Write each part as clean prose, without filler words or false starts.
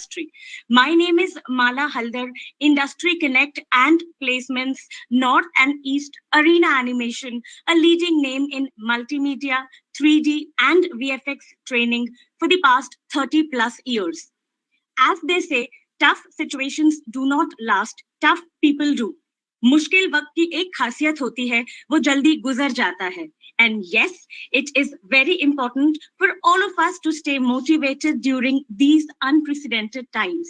industry. My name is Mala Haldar, Industry Connect and Placements North and East Arena Animation, a leading name in multimedia, 3D, and VFX training for the past 30 plus years. As they say, tough situations do not last, tough people do. मुश्किल वक्त की एक खासियत होती है, वो जल्दी गुजर जाता है. And yes, it is very important for all of us to stay motivated during these unprecedented times.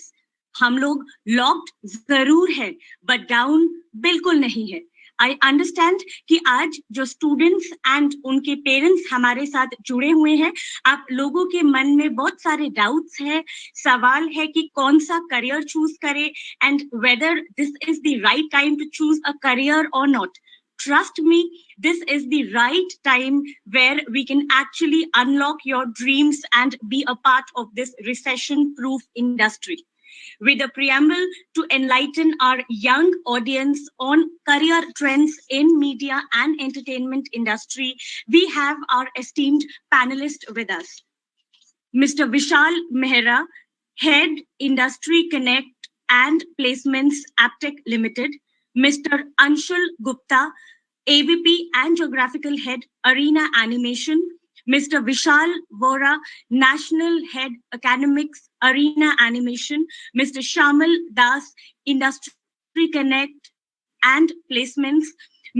हम लोग locked जरूर है, but down बिल्कुल नहीं है. I understand कि आज जो स्टूडेंट्स एंड उनके पेरेंट्स हमारे साथ जुड़े हुए हैं, आप लोगों के मन में बहुत सारे डाउट्स हैं, सवाल है कि कौन सा करियर चूज करें and whether this is the right time to choose a career और नॉट. Trust me, this is the right time where we can actually unlock your dreams and be a part of this recession-proof industry. With a preamble to enlighten our young audience on career trends in media and entertainment industry, we have our esteemed panelist with us. Mr. Vishal Mehra, Head Industry Connect and Placements Aptech Limited. Mr. Anshul Gupta, AVP and Geographical Head Arena Animation. Mr. Vishal Vora, National Head Academics Arena Animation. Mr. Shamal Das, Industry Connect and Placements.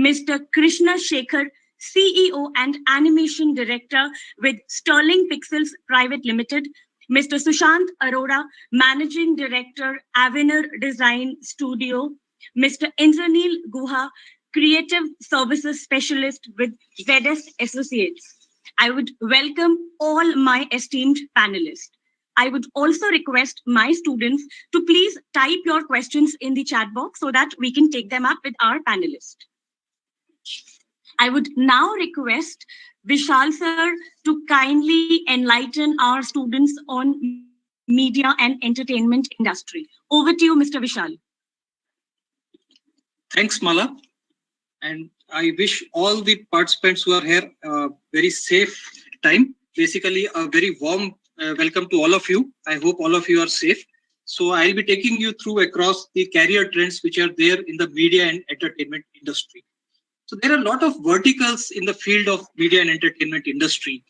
Mr. Krishna Shekhar, CEO and Animation Director with Sterling Pixels Private Limited. Mr. Sushant Arora, Managing Director, Avenir Design Studio. Mr. Indranil Guha, Creative Services Specialist with ZS Associates. I would welcome all my esteemed panelists. I would also request my students to please type your questions in the chat box so that we can take them up with our panelists. I would now request Vishal sir to kindly enlighten our students on media and entertainment industry. Over to you, Mr. Vishal. Thanks, Mala. And I wish all the participants who are here a very safe time. Basically, a very warm welcome to all of you. I hope all of you are safe. So I'll be taking you through across the career trends which are there in the media and entertainment industry. So there are a lot of verticals in the field of media and entertainment industry.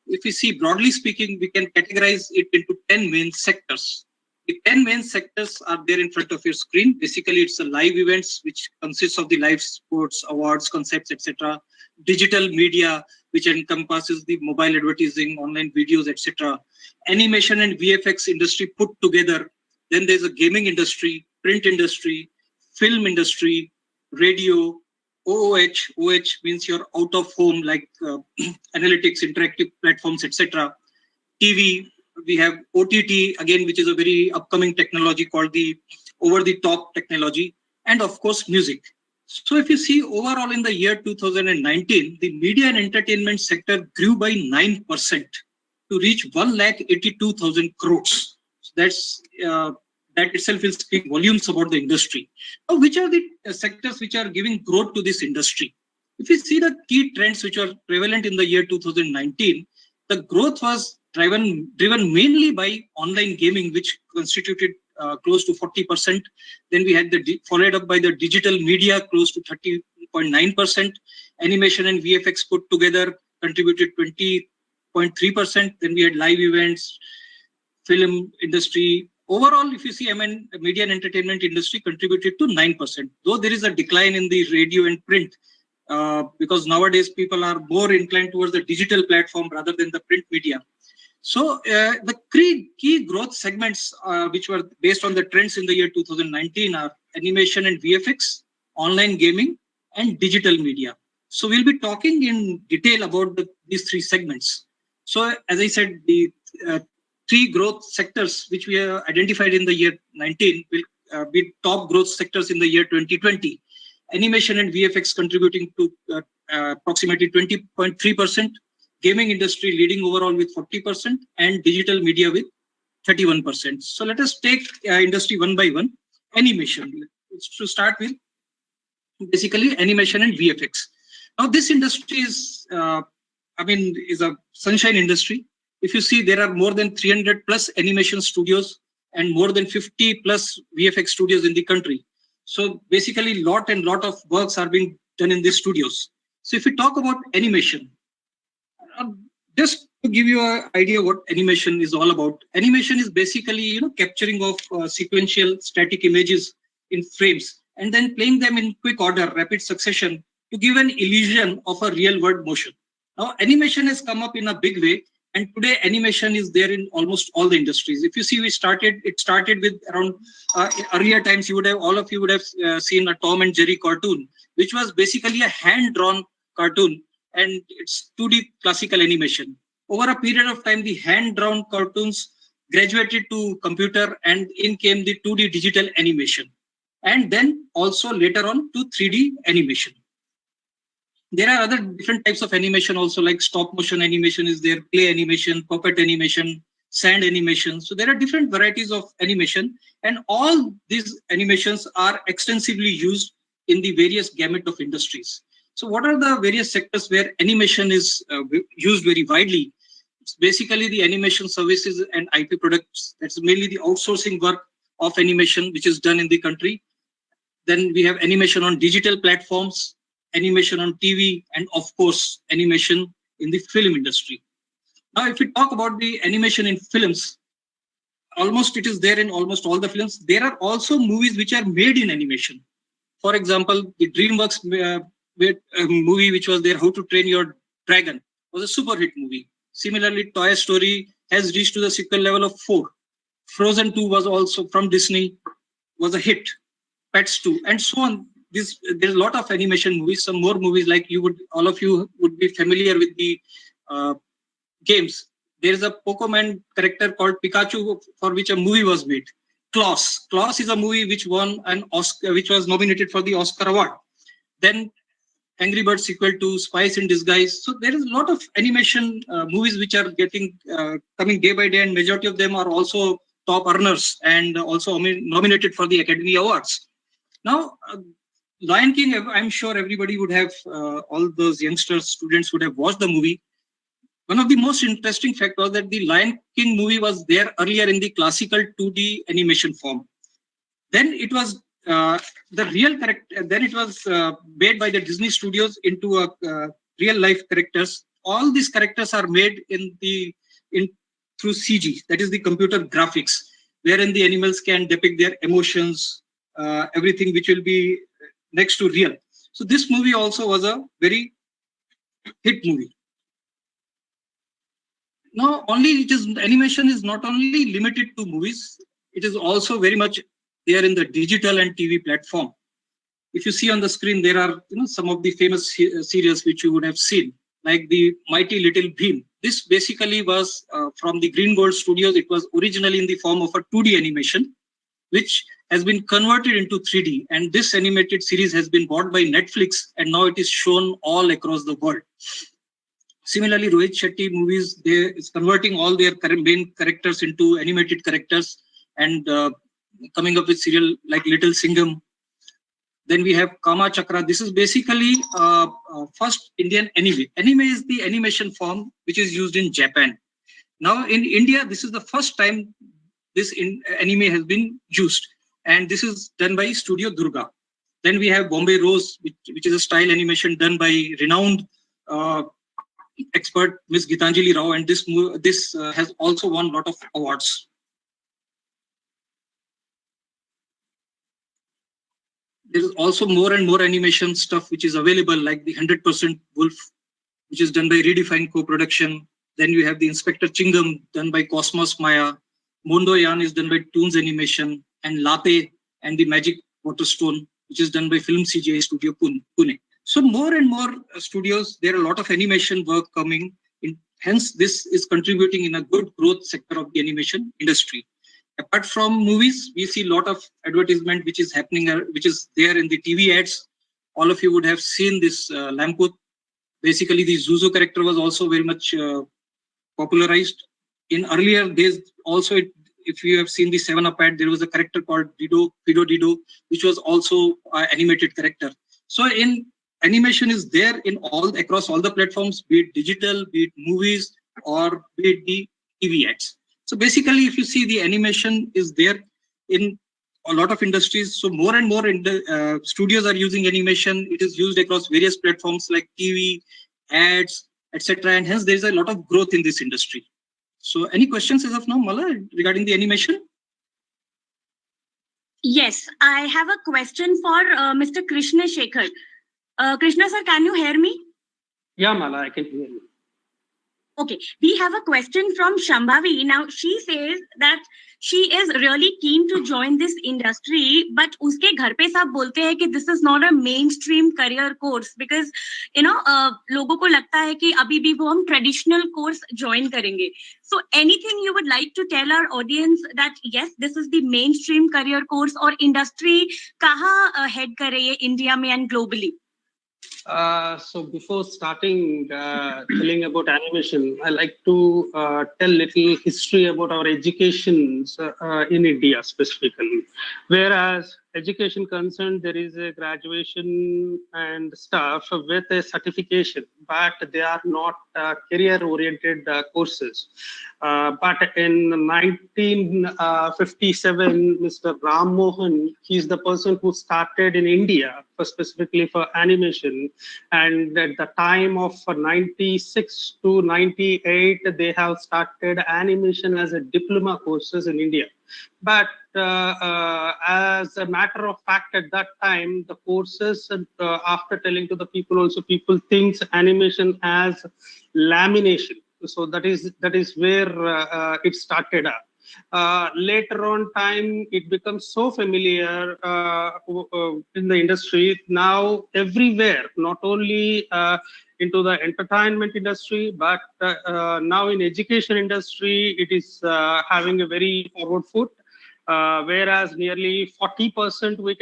If we see broadly speaking, we can categorize it into 10 main sectors. The 10 main sectors are there in front of your screen. Basically, it's the live events, which consists of the live sports, awards, concepts, etc. Digital media, which encompasses the mobile advertising, online videos, etc. Animation and VFX industry put together. Then there's a gaming industry, print industry, film industry, radio, OOH. OOH means you're out of home, like analytics, interactive platforms, etc. TV. We have OTT, again, which is a very upcoming technology called the over-the-top technology, and of course, music. So if you see overall in the year 2019, the media and entertainment sector grew by 9% to reach 1,82,000 crores. So that's that itself will speak volumes about the industry. Now, which are the sectors which are giving growth to this industry? If you see the key trends which are prevalent in the year 2019, the growth was driven mainly by online gaming, which constituted close to 40%. Then we had followed up by the digital media, close to 30.9%. Animation and VFX put together contributed 20.3%. Then we had live events, film industry. Overall, if you see, media and entertainment industry contributed to 9%. Though there is a decline in the radio and print, because nowadays people are more inclined towards the digital platform rather than the print media. So the key growth segments which were based on the trends in the year 2019 are animation and VFX, online gaming, and digital media. So we'll be talking in detail about these three segments. So as I said, the three growth sectors which we have identified in the year 19 will be top growth sectors in the year 2020. Animation and VFX contributing to approximately 20.3%, gaming industry leading overall with 40%, and digital media with 31%. So let us take industry one by one. Animation. To start with, basically animation and VFX. Now this industry is, is a sunshine industry. If you see, there are more than 300 plus animation studios and more than 50 plus VFX studios in the country. So basically, lot of works are being done in these studios. So if we talk about animation, just to give you an idea what animation is all about, animation is basically capturing of sequential static images in frames and then playing them in quick order, rapid succession to give an illusion of a real world motion. Now animation has come up in a big way, and today animation is there in almost all the industries. If you see, it started with around earlier times. All of you would have seen a Tom and Jerry cartoon, which was basically a hand drawn cartoon, and it's 2D classical animation. Over a period of time, the hand-drawn cartoons graduated to computer, and in came the 2D digital animation, and then also later on to 3D animation. There are other different types of animation also, like stop motion animation is there, play animation, puppet animation, sand animation. So there are different varieties of animation, and all these animations are extensively used in the various gamut of industries. So what are the various sectors where animation is used very widely? It's basically the animation services and IP products. That's mainly the outsourcing work of animation, which is done in the country. Then we have animation on digital platforms, animation on TV, and of course, animation in the film industry. Now, if we talk about the animation in films, almost it is there in almost all the films. There are also movies which are made in animation. For example, the DreamWorks movie which was there, How to Train Your Dragon, was a super hit movie. Similarly, Toy Story has reached to the sequel level of 4. Frozen 2 was also from Disney, was a hit. Pets 2, and so on. There's a lot of animation movies. Some more movies, like all of you would be familiar with the games. There is a Pokemon character called Pikachu for which a movie was made. Klaus. Klaus is a movie which won an Oscar, which was nominated for the Oscar award. Then Angry Birds sequel to Spies in Disguise. So there is a lot of animation movies which are getting coming day by day, and majority of them are also top earners and also nominated for the Academy Awards. Now, Lion King, I'm sure everybody would have, all those youngsters, students would have watched the movie. One of the most interesting facts was that the Lion King movie was there earlier in the classical 2D animation form. Then it was the real character. Then it was made by the Disney Studios into a real life characters. All these characters are made through CG, that is the computer graphics, wherein the animals can depict their emotions, everything which will be next to real. So this movie also was a very hit movie. Now, animation is not only limited to movies, it is also very much there in the digital and TV platform. If you see on the screen, there are some of the famous serials which you would have seen, like the Mighty Little Bheem. This basically was from the Green Gold Studios. It was originally in the form of a 2D animation, which has been converted into 3D. And this animated series has been bought by Netflix, and now it is shown all across the world. Similarly, Rohit Shetty movies, they is converting all their main characters into animated characters and coming up with serial like Little Singham. Then we have Kama Chakra. This is basically first Indian anime. Anime is the animation form which is used in Japan. Now in India, this is the first time this anime has been used, and this is done by Studio Durga. Then we have Bombay Rose, which is a style animation done by renowned expert Miss Gitanjali Rao, and this has also won a lot of awards. There is also more and more animation stuff which is available, like the 100% Wolf, which is done by Redefine co-production. Then you have the Inspector Chingam, done by Cosmos Maya. Mondo Yan is done by Toons Animation, and Latte and the Magic Waterstone, which is done by Film CGI Studio Pune. So more and more studios, there are a lot of animation work coming in. Hence, this is contributing in a good growth sector of the animation industry. Apart from movies, we see a lot of advertisement which is happening, which is there in the TV ads. All of you would have seen this Lamput. Basically, the Zuzu character was also very much popularized. In earlier days, also, if you have seen the 7-Up ad, there was a character called Fido Dido, which was also an animated character. So in animation is there in across all the platforms, be it digital, be it movies, or be it the TV ads. So basically, if you see, the animation is there in a lot of industries. So more and more studios are using animation. It is used across various platforms like TV, ads, etc. And hence there is a lot of growth in this industry. So any questions as of now, Mala, regarding the animation? Yes, I have a question for Mr. Krishna Shekhar. Krishna sir, can you hear me? Yeah, Mala, I can hear you. Okay, we have a question from Shambhavi. Now, she says that she is really keen to join this industry, but uske ghar pe sab bolte hai ki this is not a mainstream career course because, logo ko lagta hai ki abhi bhi wo hum traditional course join karenge. So, anything you would like to tell our audience that yes, this is the mainstream career course or industry kaha head kar rahi hai India mein and globally? So before starting telling about animation, I like to tell little history about our education in India specifically. Whereas education concerned, there is a graduation and stuff with a certification, but they are not career-oriented courses. But in 1957, Mr. Ram Mohan, he's the person who started in India specifically for animation. And at the time of 96 to 98, they have started animation as a diploma courses in India. But as a matter of fact, at that time, the courses, after telling to the people also, people thinks animation as lamination. So that is where it started up. Later on time, it becomes so familiar in the industry. Now everywhere, not only into the entertainment industry, but now in education industry, it is having a very forward foot. Whereas nearly 40% we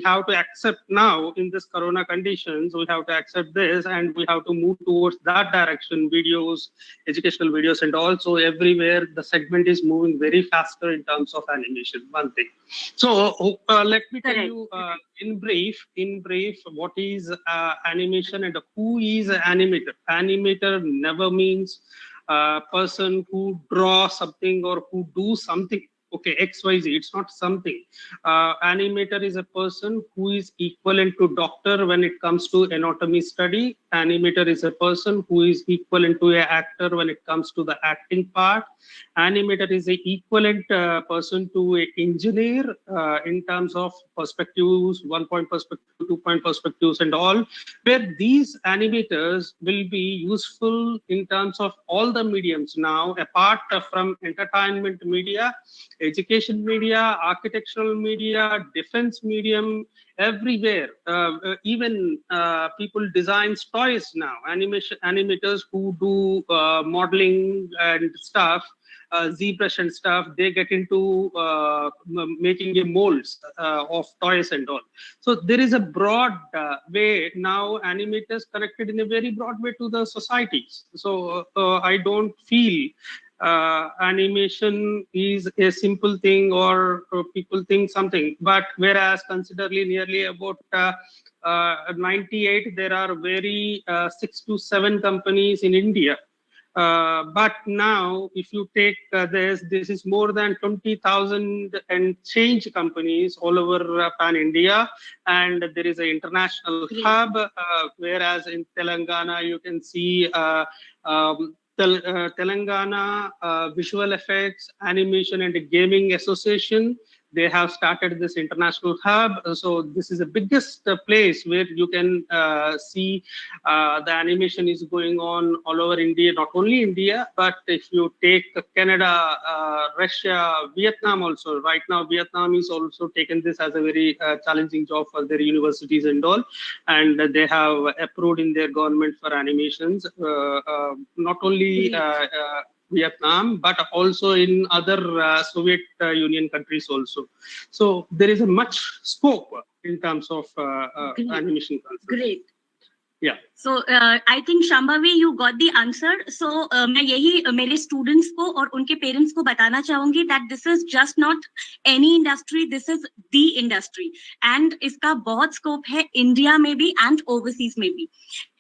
have to accept now in this corona conditions, we have to accept this and we have to move towards that direction, videos, educational videos, and also everywhere the segment is moving very faster in terms of animation, one thing. So let me tell you in brief what is animation and who is an animator. Animator never means a person who draw something or who do something. Okay, XYZ, it's not something. Animator is a person who is equivalent to doctor when it comes to anatomy study. Animator is a person who is equivalent to an actor when it comes to the acting part. Animator is a equivalent person to an engineer in terms of perspectives, 1-point perspective, 2-point perspectives and all, where these animators will be useful in terms of all the mediums now, apart from entertainment media, education media, architectural media, defense medium, everywhere. Even people design toys now. Animators who do modeling and stuff, ZBrush and stuff, they get into making a molds of toys and all. So there is a broad way now. Animators connected in a very broad way to the societies. So I don't feel animation is a simple thing or people think something, but whereas considerably nearly about 98 there are very 6 to 7 companies in India. But now if you take this is more than 20,000 and change companies all over pan India, and there is an international hub, whereas in Telangana you can see Telangana Visual Effects, Animation and Gaming Association. They have started this international hub. So this is the biggest place where you can see the animation is going on all over India, not only India, but if you take Canada, Russia, Vietnam also. Right now, Vietnam is also taken this as a very challenging job for their universities and all. And they have approved in their government for animations, not only Vietnam, but also in other Soviet Union countries also. So there is a much scope in terms of animation concept. Great. Yeah. So I think Shambhavi, you got the answer. So मैं यही मेरे students को और उनके parents को बताना चाहूँगी that this is just not any industry, this is the industry, and इसका बहुत scope है India में भी and overseas में भी.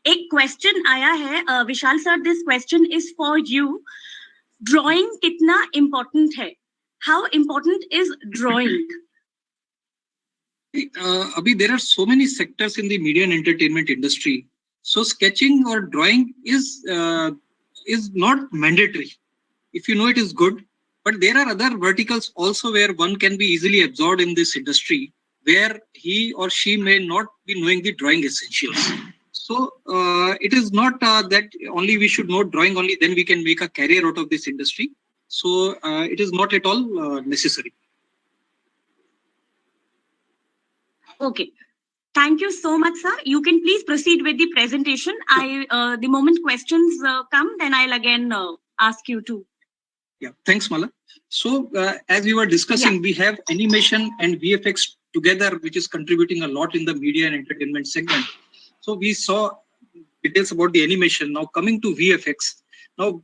एक question आया है, Vishal sir, this question is for you. drawing kitna important hai? How important is drawing? Abhi, there are so many sectors in the media and entertainment industry. So sketching or drawing is not mandatory. If you know it is good, but there are other verticals also where one can be easily absorbed in this industry, where he or she may not be knowing the drawing essentials. So it is not that only we should know drawing only, then we can make a career out of this industry. So it is not at all necessary. Okay. Thank you so much, sir. You can please proceed with the presentation. The moment questions come, then I'll again ask you to. Yeah, thanks, Mala. So as we were discussing, we have animation and VFX together, which is contributing a lot in the media and entertainment segment. So we saw details about the animation. Now coming to VFX. Now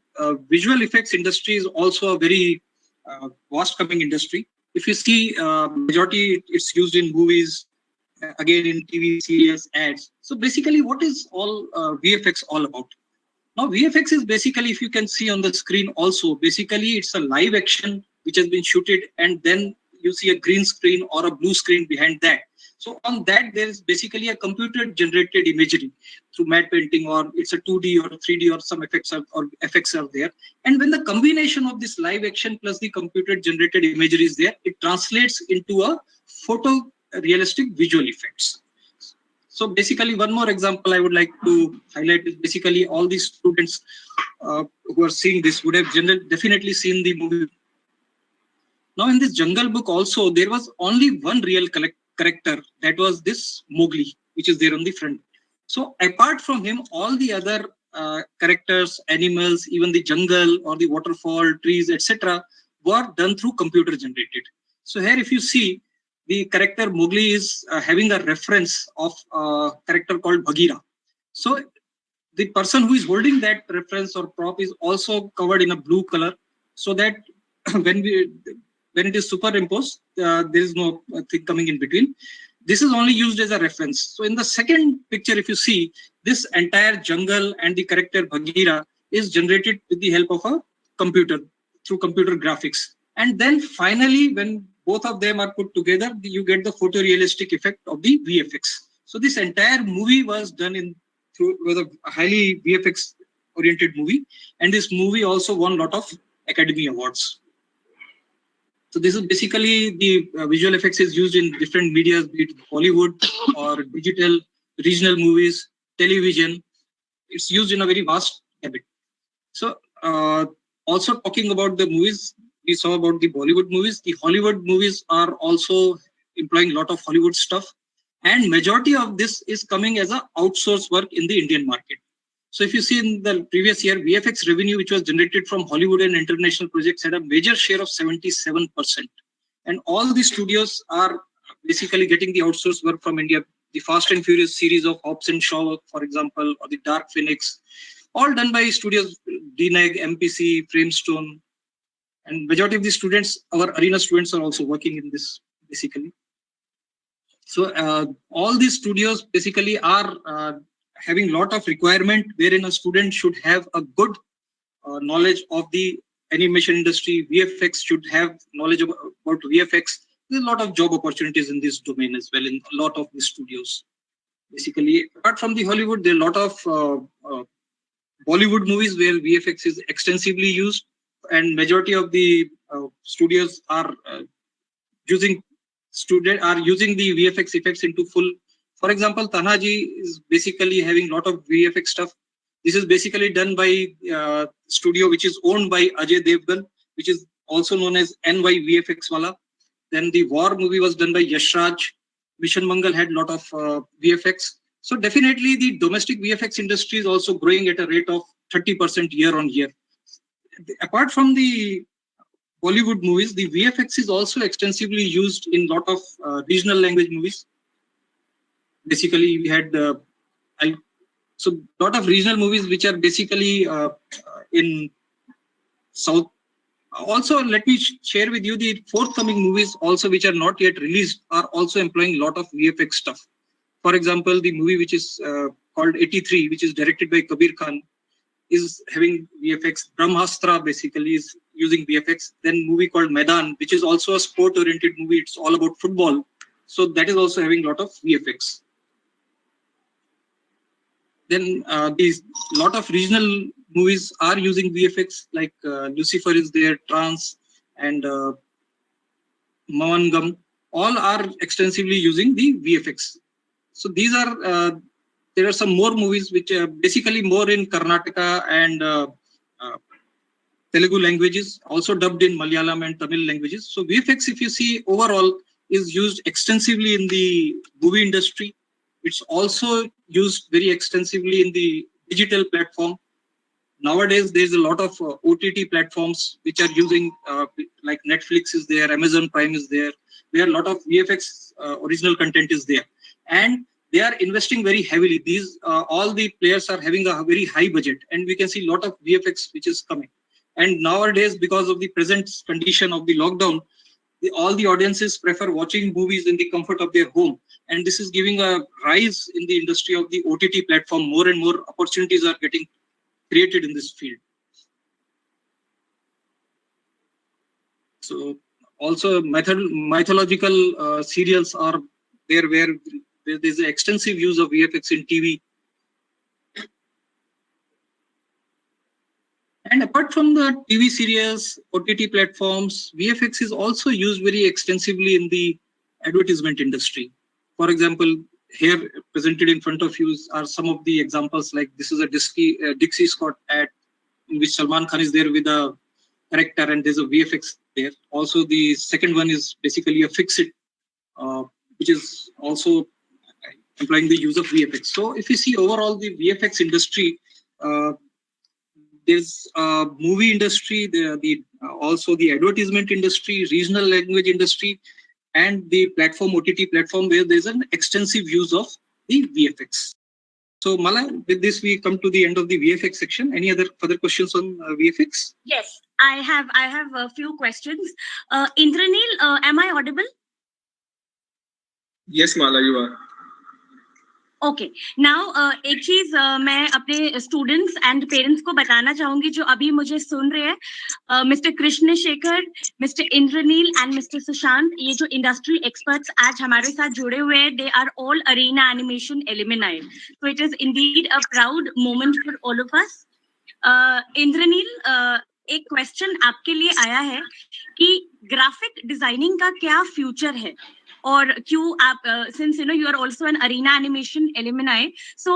visual effects industry is also a very vast coming industry. If you see, majority it's used in movies, again in TV series, ads. So basically, what is all VFX all about? Now VFX is basically, if you can see on the screen also, basically it's a live action which has been shooted, and then you see a green screen or a blue screen behind that. So on that, there is basically a computer generated imagery through matte painting, or it's a 2D or 3D, or some effects are there. And when the combination of this live action plus the computer generated imagery is there, it translates into a photorealistic visual effects. So basically, one more example I would like to highlight is basically all these students who are seeing this would have definitely seen the movie. Now in this Jungle Book also, there was only one real character, that was this Mowgli, which is there on the front. So apart from him, all the other characters, animals, even the jungle or the waterfall, trees, etc. were done through computer generated. So here if you see, the character Mowgli is having a reference of a character called Bagheera. So the person who is holding that reference or prop is also covered in a blue color, so that when it is superimposed, there is no thing coming in between. This is only used as a reference. So in the second picture, if you see, this entire jungle and the character Bagheera is generated with the help of a computer, through computer graphics. And then finally, when both of them are put together, you get the photorealistic effect of the VFX. So this entire movie was done with a highly VFX oriented movie, and this movie also won a lot of Academy Awards. So this is basically the visual effects is used in different media, be it Hollywood or digital, regional movies, television. It's used in a very vast habit. So also talking about the movies, we saw about the Bollywood movies. The Hollywood movies are also employing a lot of Hollywood stuff, and majority of this is coming as a outsourced work in the Indian market. So if you see in the previous year, VFX revenue, which was generated from Hollywood and international projects, had a major share of 77%. And all the studios are basically getting the outsourced work from India. The Fast and Furious series of Hobbs and Shaw, for example, or the Dark Phoenix, all done by studios, DNEG, MPC, Framestone. And majority of the students, our arena students, are also working in this, basically. So all these studios basically are having a lot of requirement wherein a student should have a good knowledge of the animation industry. VFX should have knowledge about VFX. There's a lot of job opportunities in this domain as well in a lot of the studios. Basically, apart from the Hollywood, there are a lot of Bollywood movies where VFX is extensively used, and majority of the studios are using the VFX effects into full. For example, Tanaji is basically having a lot of VFX stuff. This is basically done by studio which is owned by Ajay Devgan, which is also known as NY VFX Wala. Then the War movie was done by Yash Raj. Mission Mangal had a lot of VFX. So definitely the domestic VFX industry is also growing at a rate of 30% year on year. Apart from the Bollywood movies, the VFX is also extensively used in a lot of regional language movies. Basically, we had so a lot of regional movies which are basically in South. Also, let me share with you the forthcoming movies also which are not yet released are also employing a lot of VFX stuff. For example, the movie which is called 83, which is directed by Kabir Khan, is having VFX. Brahmastra basically is using VFX. Then movie called Maidan, which is also a sport-oriented movie. It's all about football. So that is also having a lot of VFX. Then these lot of regional movies are using VFX, like Lucifer is there, Trance, and Mawangam. All are extensively using the VFX. So these are there are some more movies which are basically more in Karnataka and Telugu languages, also dubbed in Malayalam and Tamil languages. So VFX, if you see overall, is used extensively in the movie industry. It's also used very extensively in the digital platform. Nowadays, there's a lot of OTT platforms which are using, like Netflix is there, Amazon Prime is there. There are a lot of VFX original content is there. And they are investing very heavily. These all the players are having a very high budget, and we can see a lot of VFX which is coming. And nowadays, because of the present condition of the lockdown, all the audiences prefer watching movies in the comfort of their home, and this is giving a rise in the industry of the OTT platform. More and more opportunities are getting created in this field. So also mythological serials are there where there's an extensive use of VFX in TV. And apart from the TV series, OTT platforms, VFX is also used very extensively in the advertisement industry. For example, here presented in front of you are some of the examples. Like this is a Dixie Scott ad in which Salman Khan is there with a character, and there's a VFX there. Also, the second one is basically a Fix-It, which is also employing the use of VFX. So if you see overall the VFX industry, there's a movie industry, also the advertisement industry, regional language industry, and the platform OTT platform where there's an extensive use of the VFX. So Mala, with this we come to the end of the VFX section. Any other further questions on VFX? Yes, I have a few questions. Indranil, am I audible? Yes, Mala, you are. Okay now एक चीज मैं अपने students and parents को बताना चाहूंगी जो अभी मुझे सुन रहे हैं, mister Krishna Shekhar, mister Indranil and mister Sushant, ये जो इंडस्ट्री एक्सपर्ट्स आज हमारे साथ जुड़े हुए हैं, they are all Arena Animation alumni, so it is indeed a proud moment for all of us. Indranil, एक क्वेश्चन आपके लिए आया है कि ग्राफिक डिजाइनिंग का क्या फ्यूचर है और क्यों आप, since you know you are also an Arena Animation alumni, so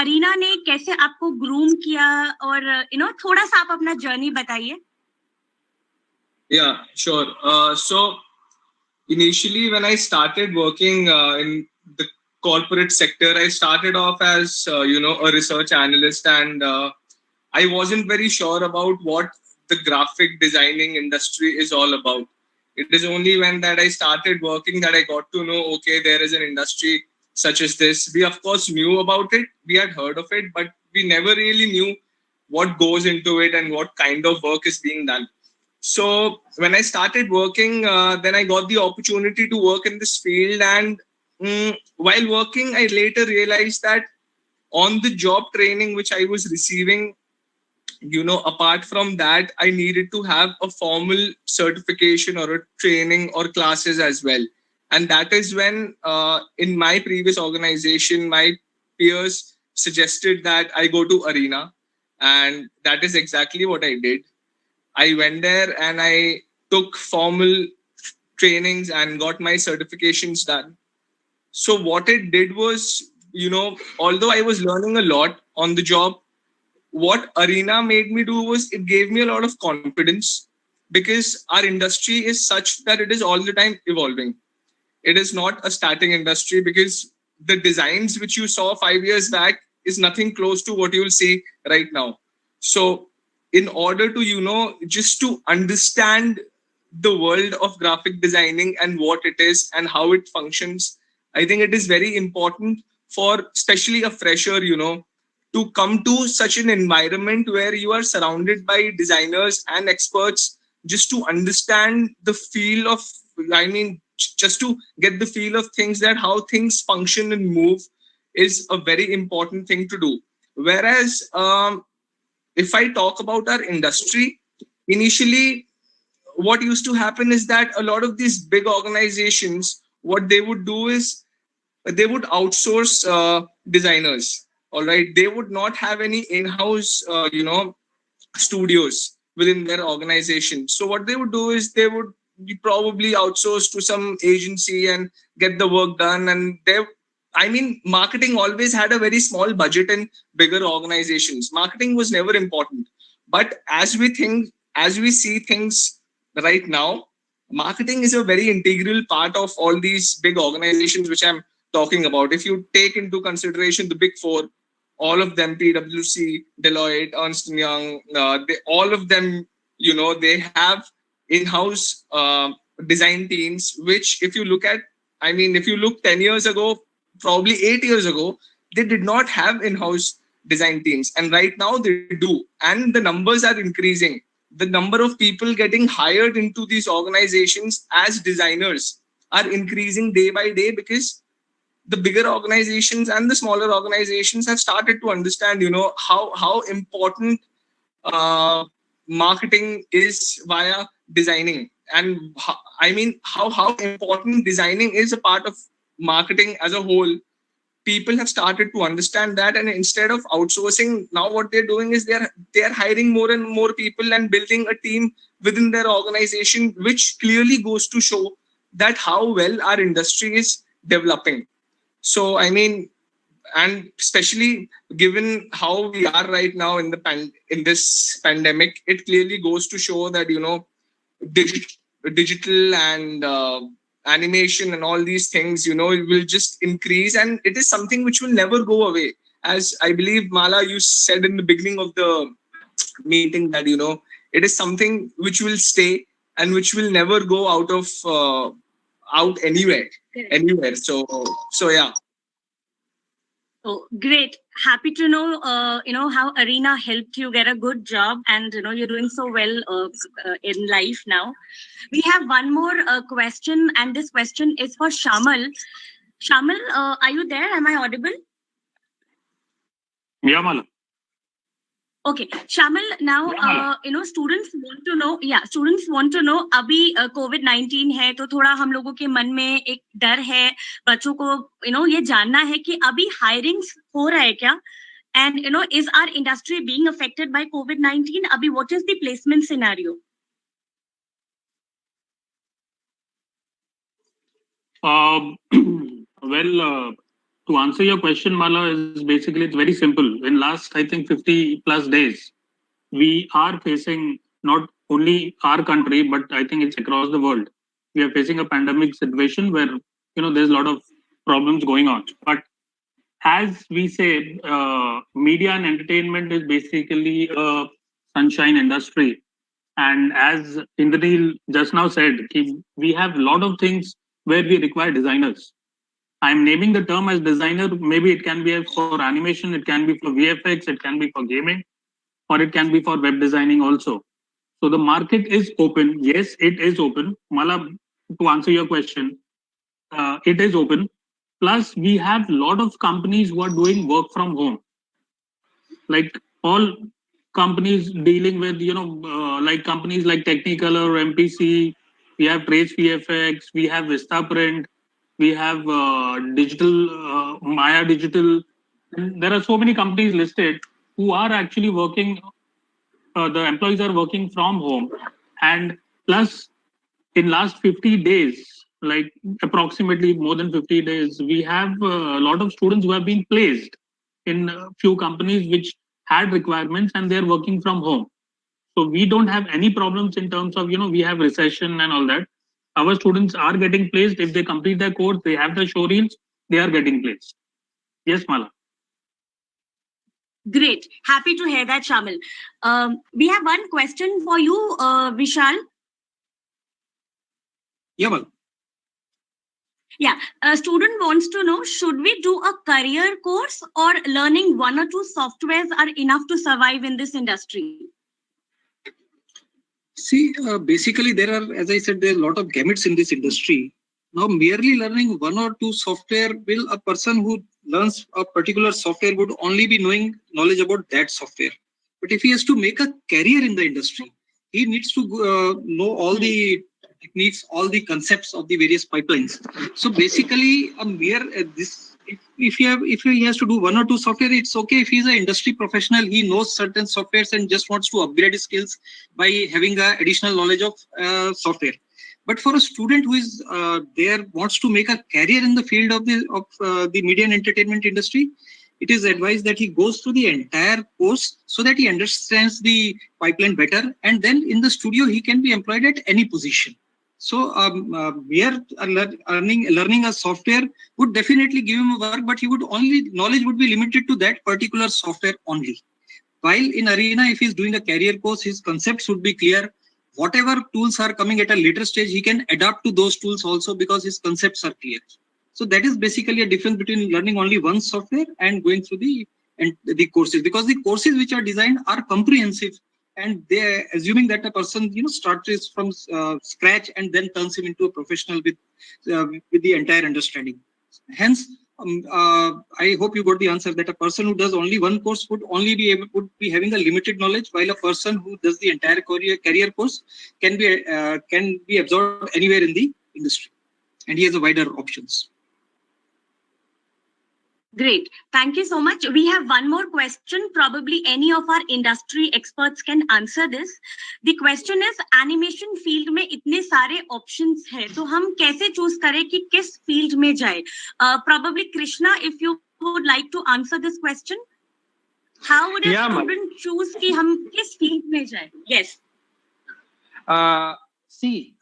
Arena ने कैसे आपको ग्रूम किया और यू नो थोड़ा सा आप अपना जर्नी बताइए. Yeah, sure. So initially when I started working in the corporate sector, I started off as a research analyst, and I wasn't very sure about what the graphic designing industry is all about. It is only when that I started working that I got to know, okay, there is an industry such as this. We of course knew about it, we had heard of it, but we never really knew what goes into it and what kind of work is being done. So when I started working, then I got the opportunity to work in this field, and while working, I later realized that on the job training which I was receiving, apart from that, I needed to have a formal certification or a training or classes as well. And that is when in my previous organization, my peers suggested that I go to Arena, and that is exactly what I did. I went there and I took formal trainings and got my certifications done. So what it did was, although I was learning a lot on the job, what Arena made me do was it gave me a lot of confidence, because our industry is such that it is all the time evolving. It is not a static industry, because the designs which you saw 5 years back is nothing close to what you will see right now. So in order to, just to understand the world of graphic designing and what it is and how it functions, I think it is very important for especially a fresher, to come to such an environment where you are surrounded by designers and experts, just to understand the feel of, just to get the feel of things, that how things function and move is a very important thing to do. Whereas if I talk about our industry, initially, what used to happen is that a lot of these big organizations, what they would do is they would outsource designers. All right, they would not have any in-house, studios within their organization. So what they would do is they would probably outsource to some agency and get the work done. And marketing always had a very small budget in bigger organizations. Marketing was never important. But as we see things right now, marketing is a very integral part of all these big organizations which I'm talking about. If you take into consideration the big four, all of them, PwC, Deloitte, Ernst & Young, all of them, they have in-house design teams, which if you look 10 years ago, probably 8 years ago, they did not have in-house design teams. And right now they do. And the numbers are increasing. The number of people getting hired into these organizations as designers are increasing day by day, because the bigger organizations and the smaller organizations have started to understand, how important marketing is via designing, and how important designing is a part of marketing as a whole. People have started to understand that, and instead of outsourcing, now what they're doing is they're hiring more and more people and building a team within their organization, which clearly goes to show that how well our industry is developing. So, and especially given how we are right now in this pandemic, it clearly goes to show that, digital and animation and all these things, it will just increase, and it is something which will never go away. As I believe, Mala, you said in the beginning of the meeting that, it is something which will stay and which will never go out anywhere. So yeah. Oh, great. Happy to know, how Arena helped you get a good job, and, you're doing so well in life now. We have one more question, and this question is for Shamal. Shamal, are you there? Am I audible? Yeah, Mala. Okay, Shamal, now, students want to know, अभी COVID-19 है, तो थोड़ा हम लोगों के मन में एक डर है, बच्चों को, ये जानना है कि अभी hirings हो रहा है क्या? And, is our industry being affected by COVID-19? Abhi, what is the placement scenario? To answer your question, Mala, is basically, it's very simple. In last, I think, 50 plus days, we are facing, not only our country, but I think it's across the world. We are facing a pandemic situation where, there's a lot of problems going on. But as we say, media and entertainment is basically a sunshine industry. And as Indranil just now said, we have a lot of things where we require designers. I'm naming the term as designer. Maybe it can be for animation, it can be for VFX, it can be for gaming, or it can be for web designing also. So the market is open. Yes, it is open. Mala, to answer your question, it is open. Plus, we have a lot of companies who are doing work from home. Like all companies dealing with, like companies like Technicolor or MPC, we have Trace VFX, we have Vistaprint, we have Maya Digital. And there are so many companies listed who are actually working, the employees are working from home. And plus, in last 50 days, like approximately more than 50 days, we have a lot of students who have been placed in a few companies which had requirements, and they're working from home. So we don't have any problems in terms of, we have recession and all that. Our students are getting placed. If they complete their course, they have the show reels, they are getting placed. Yes, Mala. Great. Happy to hear that, Shamal. We have one question for you, Vishal. Yeah, Mala. Yeah, a student wants to know, should we do a career course, or learning one or two softwares are enough to survive in this industry? See, basically there are, as I said, there are a lot of gamuts in this industry. Now, merely learning one or two software, will a person who learns a particular software would only be knowledge about that software. But if he has to make a career in the industry, he needs to know all the techniques, all the concepts of the various pipelines. So basically, a mere if he has to do one or two software, it's okay. If he's an industry professional, he knows certain softwares and just wants to upgrade his skills by having a additional knowledge of software. But for a student who is wants to make a career in the field of the media and entertainment industry, it is advised that he goes through the entire course so that he understands the pipeline better, and then in the studio he can be employed at any position. So learning a software would definitely give him work, but knowledge would be limited to that particular software only. While in Arena, if he's doing a career course, his concepts would be clear. Whatever tools are coming at a later stage, he can adapt to those tools also because his concepts are clear. So that is basically a difference between learning only one software and going through the courses, because the courses which are designed are comprehensive, and they are assuming that a person starts from scratch and then turns him into a professional with the entire understanding. Hence, I hope you got the answer that a person who does only one course would be having a limited knowledge, while a person who does the entire career course can be absorbed anywhere in the industry, and he has a wider options. Great. Thank you so much. We have one more question. Probably any of our industry experts can answer this. The question is, animation field में इतने सारे options हैं, तो हम कैसे choose करें कि किस field में जाए? Probably Krishna, if you would like to answer this question. How would a student choose कि हम किस field में जाए? Yes. See,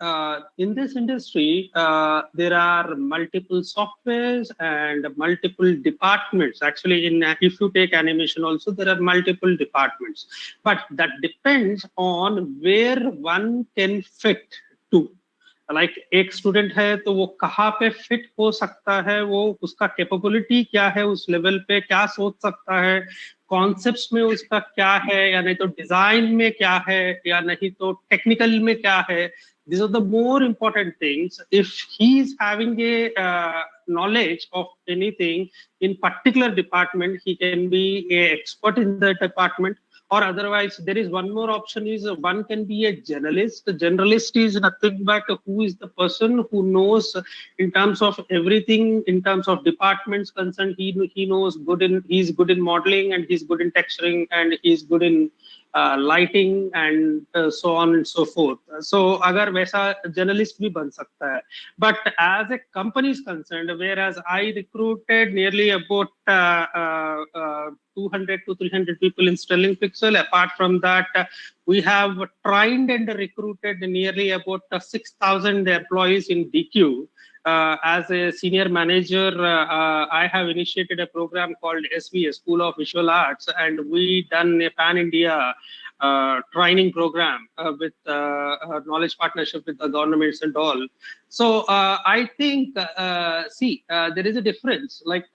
in this industry, there are multiple softwares and multiple departments. Actually, if you take animation also, there are multiple departments. But that depends on where one can fit to. Like एक student है तो वो कहाँ पे fit हो सकता है, वो उसका कैपेबिलिटी क्या है, उस लेवल पे क्या सोच सकता है, कॉन्सेप्ट्स में उसका क्या है, या नहीं तो डिजाइन में क्या है, या नहीं तो टेक्निकल में क्या है. These are the more important things. If he is having a knowledge of anything in particular department, he can be an expert in the department. Or otherwise, there is one more option is one can be a generalist. The generalist is nothing but who is the person who knows in terms of everything, in terms of departments concerned. He knows he's good in modeling, and he's good in texturing, and he's good in lighting, and so on and so forth. So अगर वैसा journalist भी बन सकता है. But as a company is concerned, whereas I recruited nearly about 200 to 300 people in Sterling Pixel. Apart from that, we have trained and recruited nearly about 6,000 employees in DQ. As a senior manager, I have initiated a program called SVS, School of Visual Arts, and we done a pan-India training program with knowledge partnership with the governments and all. So I think, there is a difference. Like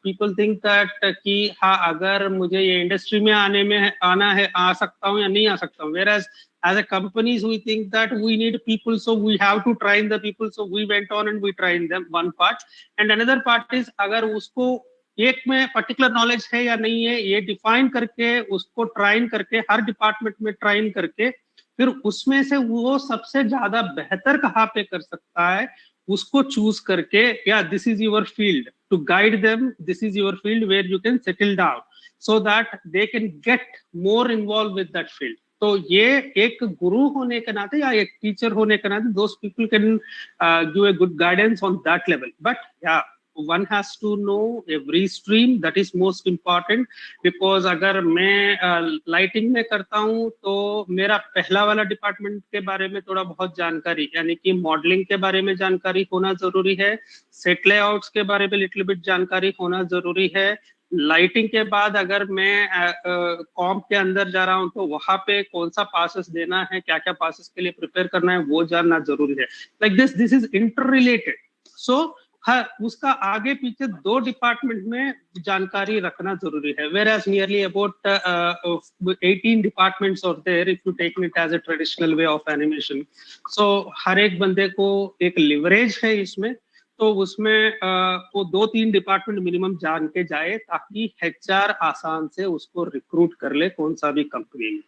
people think that कि हाँ अगर मुझे ये industry में आना है आ सकता हूँ या नहीं आ सकता हूँ. Whereas as a companies, we think that we need people, so we have to train the people. So we went on and we trained them, one part. And another part is अगर उसको एक में particular knowledge है या नहीं है, ये define करके उसको ट्राइन करके हर डिपार्टमेंट में ट्राइन करके फिर उसमें से वो सबसे ज्यादा बेहतर कहाँ पे कर सकता है उसको चूज करके, या this is your field, to guide them, this is your field where you can settle down so that they can get more involve with that field. तो ये एक गुरु होने के नाते या एक टीचर होने के नाते those people can give a good guidance on that level. But या one has to know every stream. That is most important, because अगर मैं लाइटिंग में करता हूँ तो मेरा पहला वाला डिपार्टमेंट के बारे में थोड़ा बहुत जानकारी, यानी कि मॉडलिंग के बारे में जानकारी होना जरूरी है, सेट लेआउट्स के बारे में लिटिल बिट जानकारी होना जरूरी है. लाइटिंग के बाद अगर मैं कॉम्प के अंदर जा रहा हूँ तो वहां पे कौन सा पासेस देना है, क्या क्या पासेस के लिए प्रिपेयर करना है, वो जानना जरूरी है. Like this is interrelated. So हाँ, उसका आगे पीछे दो डिपार्टमेंट में जानकारी रखना जरूरी है. Whereas nearly about 18 departments are there if you take it as a traditional way of animation. So हर एक बंदे को एक लिवरेज है इसमें. तो उसमें वो 2-3 डिपार्टमेंट मिनिमम जान के जाए ताकि HR आसान से उसको रिक्रूट कर ले कौन सा भी कंपनी में।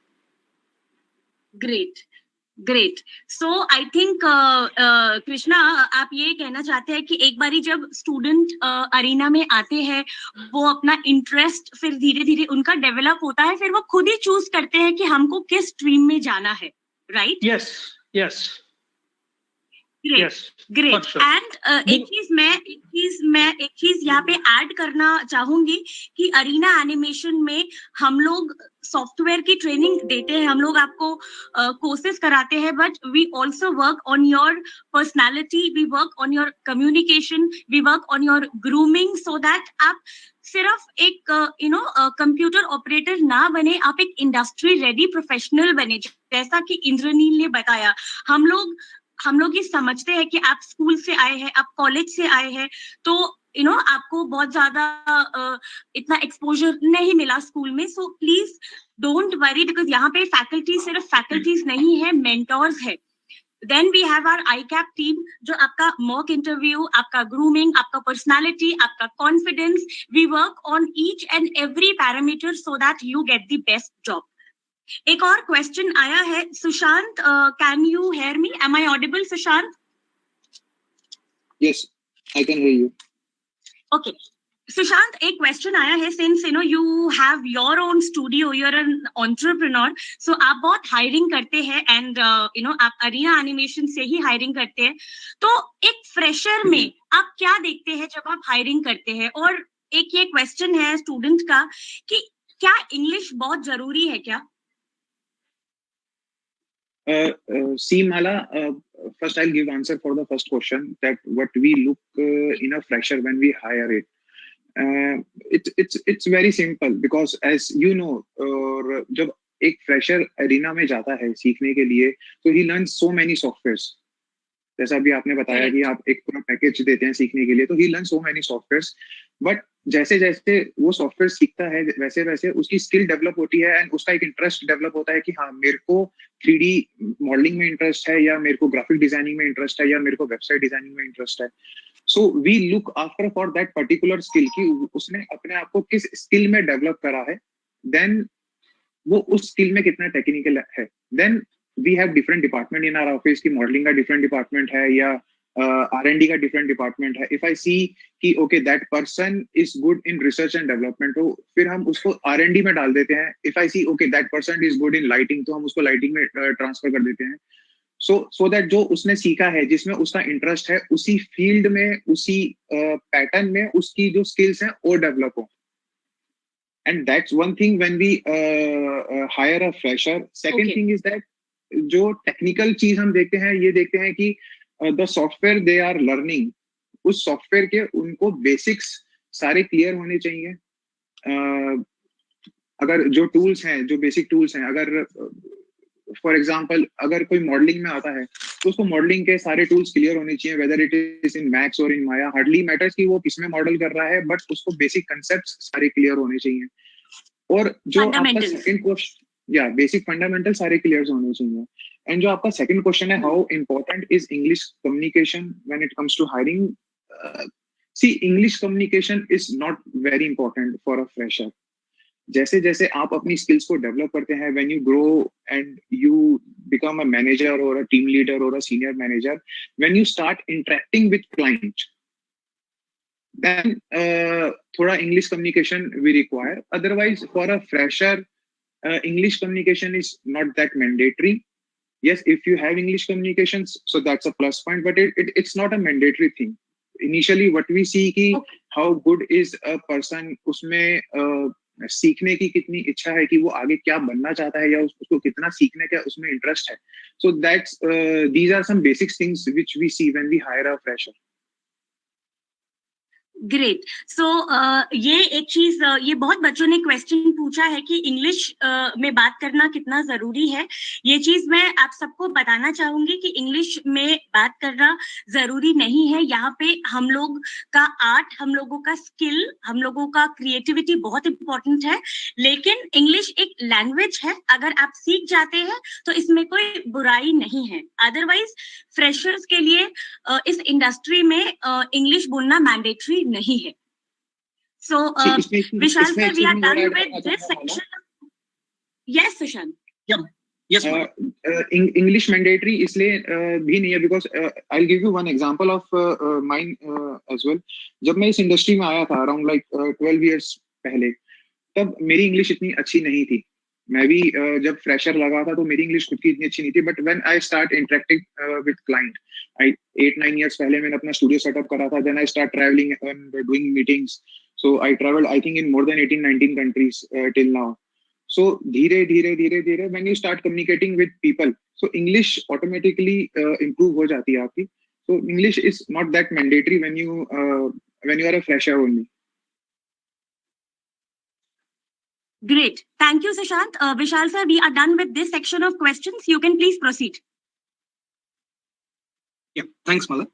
Great so I think Krishna, आप ये कहना चाहते हैं कि एक बारी जब स्टूडेंट अरीना में आते हैं, वो अपना इंटरेस्ट फिर धीरे धीरे उनका डेवलप होता है, फिर वो खुद ही चूज करते हैं कि हमको किस स्ट्रीम में जाना है, राइट? Yes great. एंड एक चीज यहाँ पे ऐड करना चाहूंगी कि अरीना एनिमेशन में हम लोग सॉफ्टवेयर की ट्रेनिंग देते हैं, हम लोग आपको कोर्सेज कराते हैं, but we also work on your personality, we work on your communication, we work on your grooming, so that आप सिर्फ एक कंप्यूटर ऑपरेटर ना बने, आप एक इंडस्ट्री रेडी प्रोफेशनल बने। जैसा कि इंद्रनील ने बताया, हम लोग ये समझते हैं कि आप स्कूल से आए हैं, आप कॉलेज से आए हैं, तो आपको बहुत ज्यादा इतना एक्सपोजर नहीं मिला स्कूल में, so please don't worry, because यहाँ पे फैकल्टी सिर्फ फैकल्टीज नहीं है, मेंटोर्स है। Then we have our ICAP team, जो आपका मॉक इंटरव्यू, आपका ग्रूमिंग, आपका पर्सनालिटी, आपका confidence, we work on each and every parameter so that you get the best job. एक और क्वेश्चन आया है, Sushant, can you hear me? Am I audible, Sushant? Yes, I can hear you. Okay Sushant, एक question आया है, since you have your own studio, you are an entrepreneur, so आप बहुत hiring करते हैं एंड आप अरीना एनिमेशन से ही हायरिंग करते हैं, तो एक फ्रेशर में आप क्या देखते हैं जब आप हायरिंग करते हैं? और एक ये क्वेश्चन है स्टूडेंट का कि क्या इंग्लिश बहुत जरूरी है क्या? See, Mala, first I'll give answer for the first question, that what we look in a fresher when we hire it. It's very simple, because as you know, जब एक fresher arena में जाता है सीखने के लिए, तो he learns so many softwares. जैसा अभी आपने बताया कि आप एक पूरा पैकेज देते हैं सीखने के लिए, तो he learns so many softwares. But जैसे जैसे वो सॉफ्टवेयर सीखता है, वैसे वैसे उसकी स्किल डेवलप होती है एंड उसका एक इंटरेस्ट डेवलप होता है कि हाँ, मेरे को 3D मॉडलिंग में इंटरेस्ट है, या मेरे को ग्राफिक डिजाइनिंग में इंटरेस्ट है, या मेरे को वेबसाइट डिजाइनिंग में इंटरेस्ट है। So we look after for that particular skill कि उसने अपने आप को किस स्किल में डेवलप करा है, देन वो उस स्किल में कितना टेक्निकल है। Then we have different department in our office, की मॉडलिंग का डिफरेंट डिपार्टमेंट है, या R&D का डिफरेंट डिपार्टमेंट है। इफ आई सी कि okay that person is good in research and development, तो फिर हम उसको R&D में डाल देते हैं। If I see okay that person is good in lighting, तो हम उसको लाइटिंग में ट्रांसफर कर देते हैं। सो दैट जो उसने सीखा है, जिसमें उसका इंटरेस्ट है, उसी फील्ड में, उसी पैटर्न में उसकी जो स्किल्स हैं वो डेवलप हो। And that's one thing when we hire a fresher. Second thing is that जो टेक्निकल चीज हम देखते हैं, ये देखते हैं कि the software they are learning, उस सॉफ्टवेयर के उनको बेसिक्स सारे क्लियर होने चाहिए। अगर जो टूल्स हैं, जो बेसिक टूल्स हैं, अगर फॉर एग्जांपल अगर कोई मॉडलिंग में आता है, तो उसको मॉडलिंग के सारे टूल्स क्लियर होने चाहिए, whether it is in max और इन माया। हार्डली मैटर्स कि वो किसमें मॉडल कर रहा है, बट उसको बेसिक कंसेप्ट सारे क्लियर होने चाहिए। और जो आपका सेकंड क्वेश्चन, या बेसिक फंडामेंटल सारे क्लियर होने चाहिए। एंड जो आपका सेकंड क्वेश्चन है, how important is English communication when it comes to hiring? See, English communication is not very important for a fresher. जैसे जैसे आप अपनी स्किल्स को डेवलप करते हैं, when you grow and you become a manager और a team leader और a senior manager, when you start interacting with client, then थोड़ा English communication we require. Otherwise, for a fresher, English communication is not that mandatory. Yes, if you have English communications, so that's a plus point, but it's not a mandatory thing. Initially, what we see कि how good is a person, उसमें सीखने की कितनी इच्छा है, कि वो आगे क्या बनना चाहता है, या उसको कितना सीखने का उसमें इंटरेस्ट है. So that's these are some basic things which we see when we hire a fresher. Great so ये एक चीज ये बहुत बच्चों ने क्वेश्चन पूछा है कि इंग्लिश में बात करना कितना जरूरी है। ये चीज मैं आप सबको बताना चाहूंगी कि इंग्लिश में बात करना जरूरी नहीं है। यहाँ पे हम लोग का आर्ट, हम लोगों का स्किल, हम लोगों का क्रिएटिविटी बहुत इंपॉर्टेंट है। लेकिन इंग्लिश एक लैंग्वेज है, अगर आप सीख जाते हैं तो इसमें कोई बुराई नहीं है। अदरवाइज फ्रेशर्स के लिए इस इंडस्ट्री में इंग्लिश बोलना मैंडेटरी नहीं है। So Vishal sir, we are done with this section. Yes Sushant. Yes, English mandatory इसलिए भी नहीं है because I will give you one example of mine as well. जब मैं इस इंडस्ट्री में आया था अराउंड लाइक 12 इयर्स पहले, तब मेरी इंग्लिश इतनी अच्छी नहीं थी। मैं भी जब फ्रेशर लगा था तो मेरी इंग्लिश खुद की इतनी अच्छी नहीं थी। But when I start interacting with client, I 8-9 years पहले मैंने अपना स्टूडियो सेटअप करा था। Then I start travelling and doing meetings. So I travelled I think in more than 18-19 countries till now. So धीरे धीरे when you start communicating with people, so English automatically improve हो जाती है आपकी। So English is not that mandatory when you are a fresher only. Great. Thank you, Sushant. Vishal sir, we are done with this section of questions. You can please proceed. Yeah, thanks, Mala.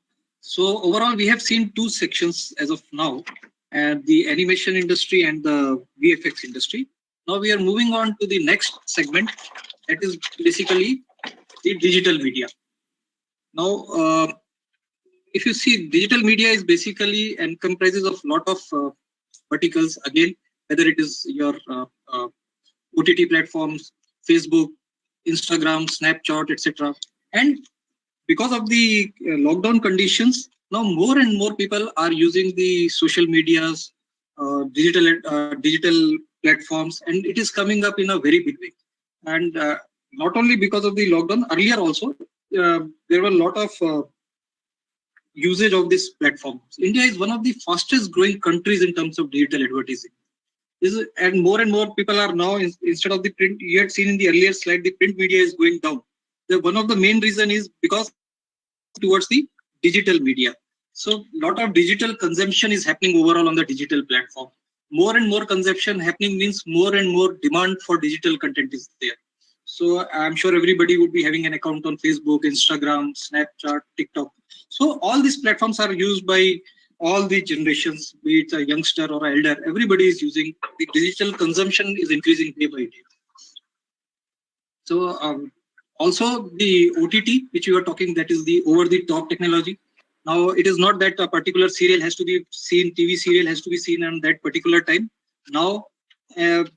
So overall, we have seen two sections as of now, the animation industry and the VFX industry. Now we are moving on to the next segment, that is basically the digital media. Now, if you see, digital media is basically and comprises of lot of verticals. Again, whether it is your OTT platforms, Facebook, Instagram, Snapchat, etc. And because of the lockdown conditions, now more and more people are using the social medias, digital platforms, and it is coming up in a very big way. And not only because of the lockdown, earlier also there were a lot of usage of this platform. India is one of the fastest growing countries in terms of digital advertising. And more people are now, instead of the print, you had seen in the earlier slide, the print media is going down. One of the main reason is because towards the digital media. So lot of digital consumption is happening overall on the digital platform. More and more consumption happening means more and more demand for digital content is there. So I'm sure everybody would be having an account on Facebook, Instagram, Snapchat, TikTok. So all these platforms are used by all the generations, be it a youngster or an elder. Everybody is using. The digital consumption is increasing day by day. So also the OTT, which you are talking, that is the over-the-top technology. Now it is not that a particular serial has to be seen, TV serial has to be seen on that particular time. Now,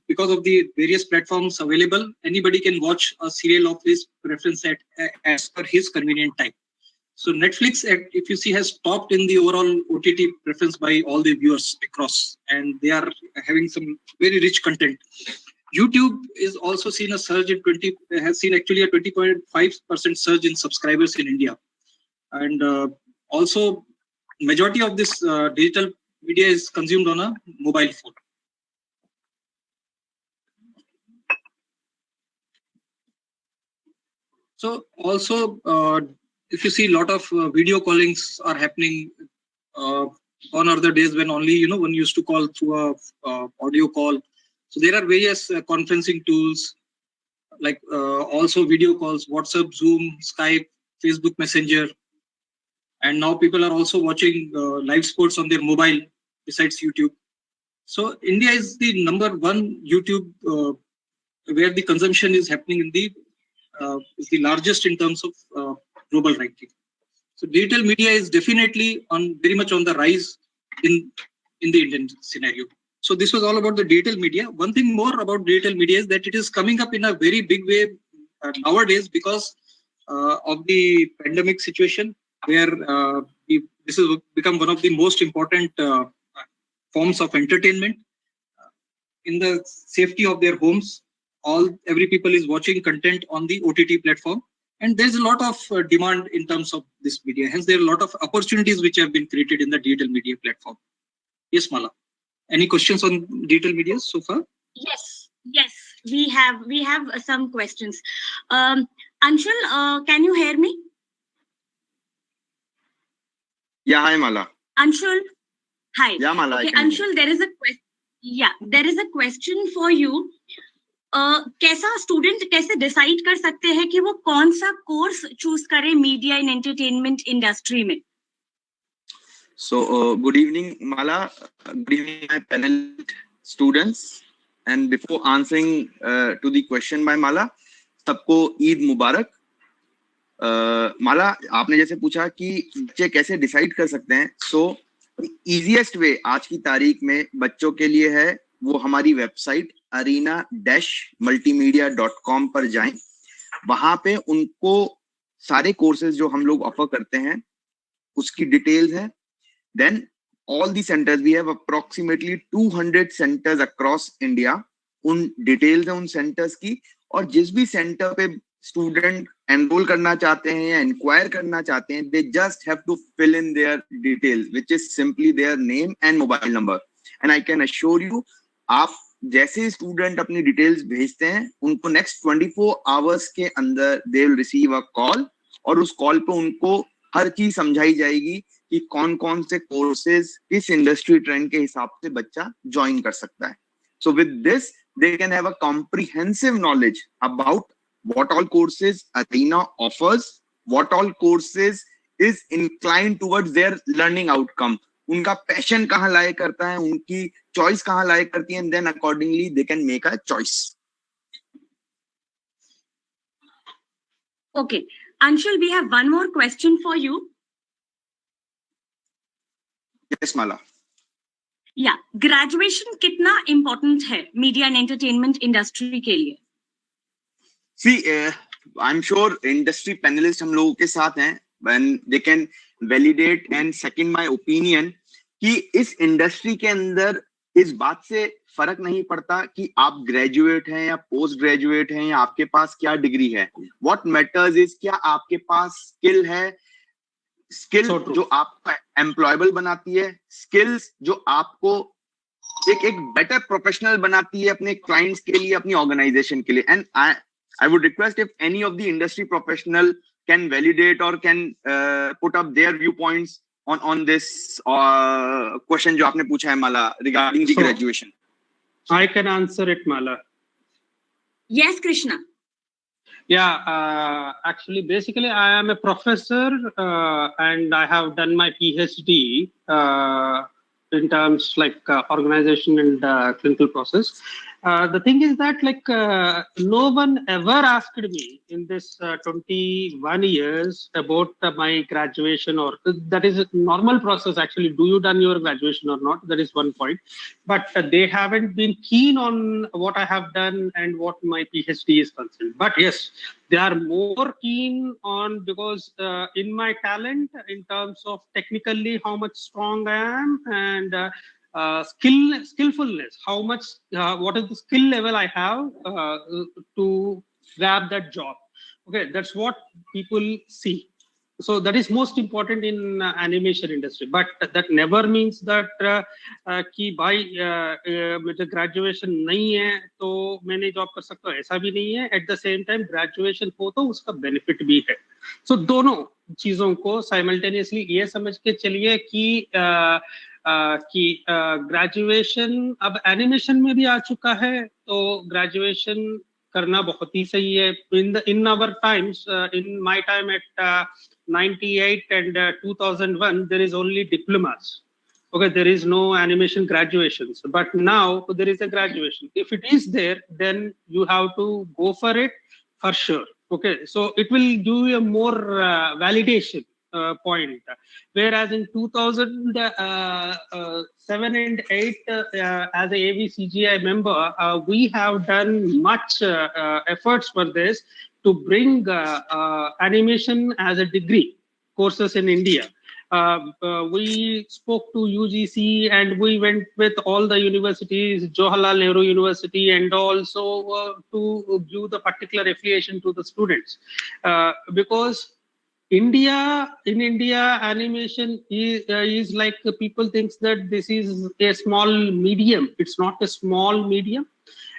because of the various platforms available, anybody can watch a serial of his preference as per his convenient time. So Netflix, if you see, has topped in the overall OTT preference by all the viewers across, and they are having some very rich content. YouTube is also seen a surge in has seen actually a 20.5% surge in subscribers in India, and also majority of this digital media is consumed on a mobile phone. So also, if you see, a lot of video callings are happening on other days when only one used to call through a audio call. So there are various conferencing tools like also video calls, WhatsApp, Zoom, Skype, Facebook Messenger, and now people are also watching live sports on their mobile besides YouTube. So India is the number one YouTube where the consumption is happening in the is the largest in terms of global ranking. So digital media is definitely very much on the rise in the Indian scenario. So this was all about the digital media. One thing more about digital media is that it is coming up in a very big way nowadays because of the pandemic situation, where this has become one of the most important forms of entertainment. In the safety of their homes, every people is watching content on the OTT platform, and there's a lot of demand in terms of this media. Hence, there are a lot of opportunities which have been created in the digital media platform. Yes, Mala. Any questions on digital media so far? Yes, we have some questions. Anshul, can you hear me? Yeah, hi Mala. Anshul. Hi. Yeah, Mala. Okay, Anshul, there is a question. Yeah, there is a question for you. कैसा student कैसे decide कर सकते हैं कि वो कौन सा course choose करे मीडिया एंड एंटरटेनमेंट इंडस्ट्री में? So, good evening, Mala. Good evening, my panel students. And before answering to the question by Mala, सबको ईद मुबारक. माला, आपने जैसे पूछा कि बच्चे कैसे डिसाइड कर सकते हैं, सो इजीएस्ट वे आज की तारीख में बच्चों के लिए है वो हमारी वेबसाइट arena-multimedia.com पर जाएं. वहां पे उनको सारे कोर्सेज जो हम लोग ऑफर करते हैं उसकी डिटेल्स है. Then all the centers, we have approximately 200 centers across India. उन डिटेल्स है उन सेंटर्स की, और जिस भी सेंटर पे स्टूडेंट एनरोल करना चाहते हैं या इंक्वायर करना चाहते हैं, they just have to fill in their details which is simply their name and mobile number. And I can assure you, आप जैसे स्टूडेंट अपनी डिटेल्स भेजते हैं, उनको नेक्स्ट 24 आवर्स के अंदर they will receive a call, और उस कॉल पे उनको हर चीज समझाई जाएगी कि कौन कौन से कोर्सेज किस इंडस्ट्री ट्रेंड के हिसाब से बच्चा ज्वाइन कर सकता है. So with this they can have a comprehensive knowledge about what all courses Arena offers, what all courses is inclined towards their learning outcome. उनका पैशन कहाँ लाए करता है, उनकी चॉइस कहाँ लाए करती है, and then accordingly they can make a choice. Okay, Anshul, we have one more question for you. Yes, Mala. या ग्रेजुएशन कितना इम्पोर्टेंट है मीडिया एंड एंटरटेनमेंट इंडस्ट्री के लिए? See, I'm sure industry panelists हम लोगों के साथ हैं, when they can validate and second my opinion कि इस इंडस्ट्री के अंदर इस बात से फर्क नहीं पड़ता कि आप ग्रेजुएट हैं या पोस्ट ग्रेजुएट हैं या आपके पास क्या डिग्री है. What matters is क्या आपके पास स्किल है, स्किल जो आपको एम्प्लॉयबल बनाती है, स्किल्स जो आपको एक बेटर प्रोफेशनल बनाती है अपने क्लाइंट्स के लिए, अपनी ऑर्गेनाइजेशन के लिए. And I would request if any of the industry professional can validate और can put up their viewpoints on this question जो आपने पूछा है Mala regarding the graduation. I can answer it, Mala. Yes, Krishna. Yeah, actually, basically, I am a professor and I have done my PhD in terms like organization and clinical process. The thing is that no one ever asked me in this 21 years about my graduation, or that is a normal process actually. Do you done your graduation or not? That is one point. But they haven't been keen on what I have done and what my PhD is concerned. But yes, they are more keen on, because in my talent, in terms of technically how much strong I am, and skillfulness, how much, what is the skill level I have to grab that job. Okay, that's what people see. So that is most important in animation industry. But that never means that कि भाई मुझे graduation नहीं है तो मैं नहीं job कर सकता, ऐसा भी नहीं है. At the same time graduation हो तो उसका बेनिफिट भी है. सो दोनों चीजों को साइमल्टेनियसली ये समझ के चलिए कि ग्रेजुएशन अब एनिमेशन में भी आ चुका है, तो ग्रेजुएशन करना बहुत ही सही है. in our times, in my time at 98 and 2001, there is only diplomas. Okay, there is no animation graduations. But now there is a graduation. If it is there, then you have to go for it for sure. Okay, so it will give you a more validation point. Whereas in 2007 and 8, as a AVCGI member, we have done much efforts for this to bring animation as a degree courses in India. We spoke to UGC and we went with all the universities, Jawaharlal Nehru University, and also to give the particular affiliation to the students. Because in India, animation is like people thinks that this is a small medium. It's not a small medium.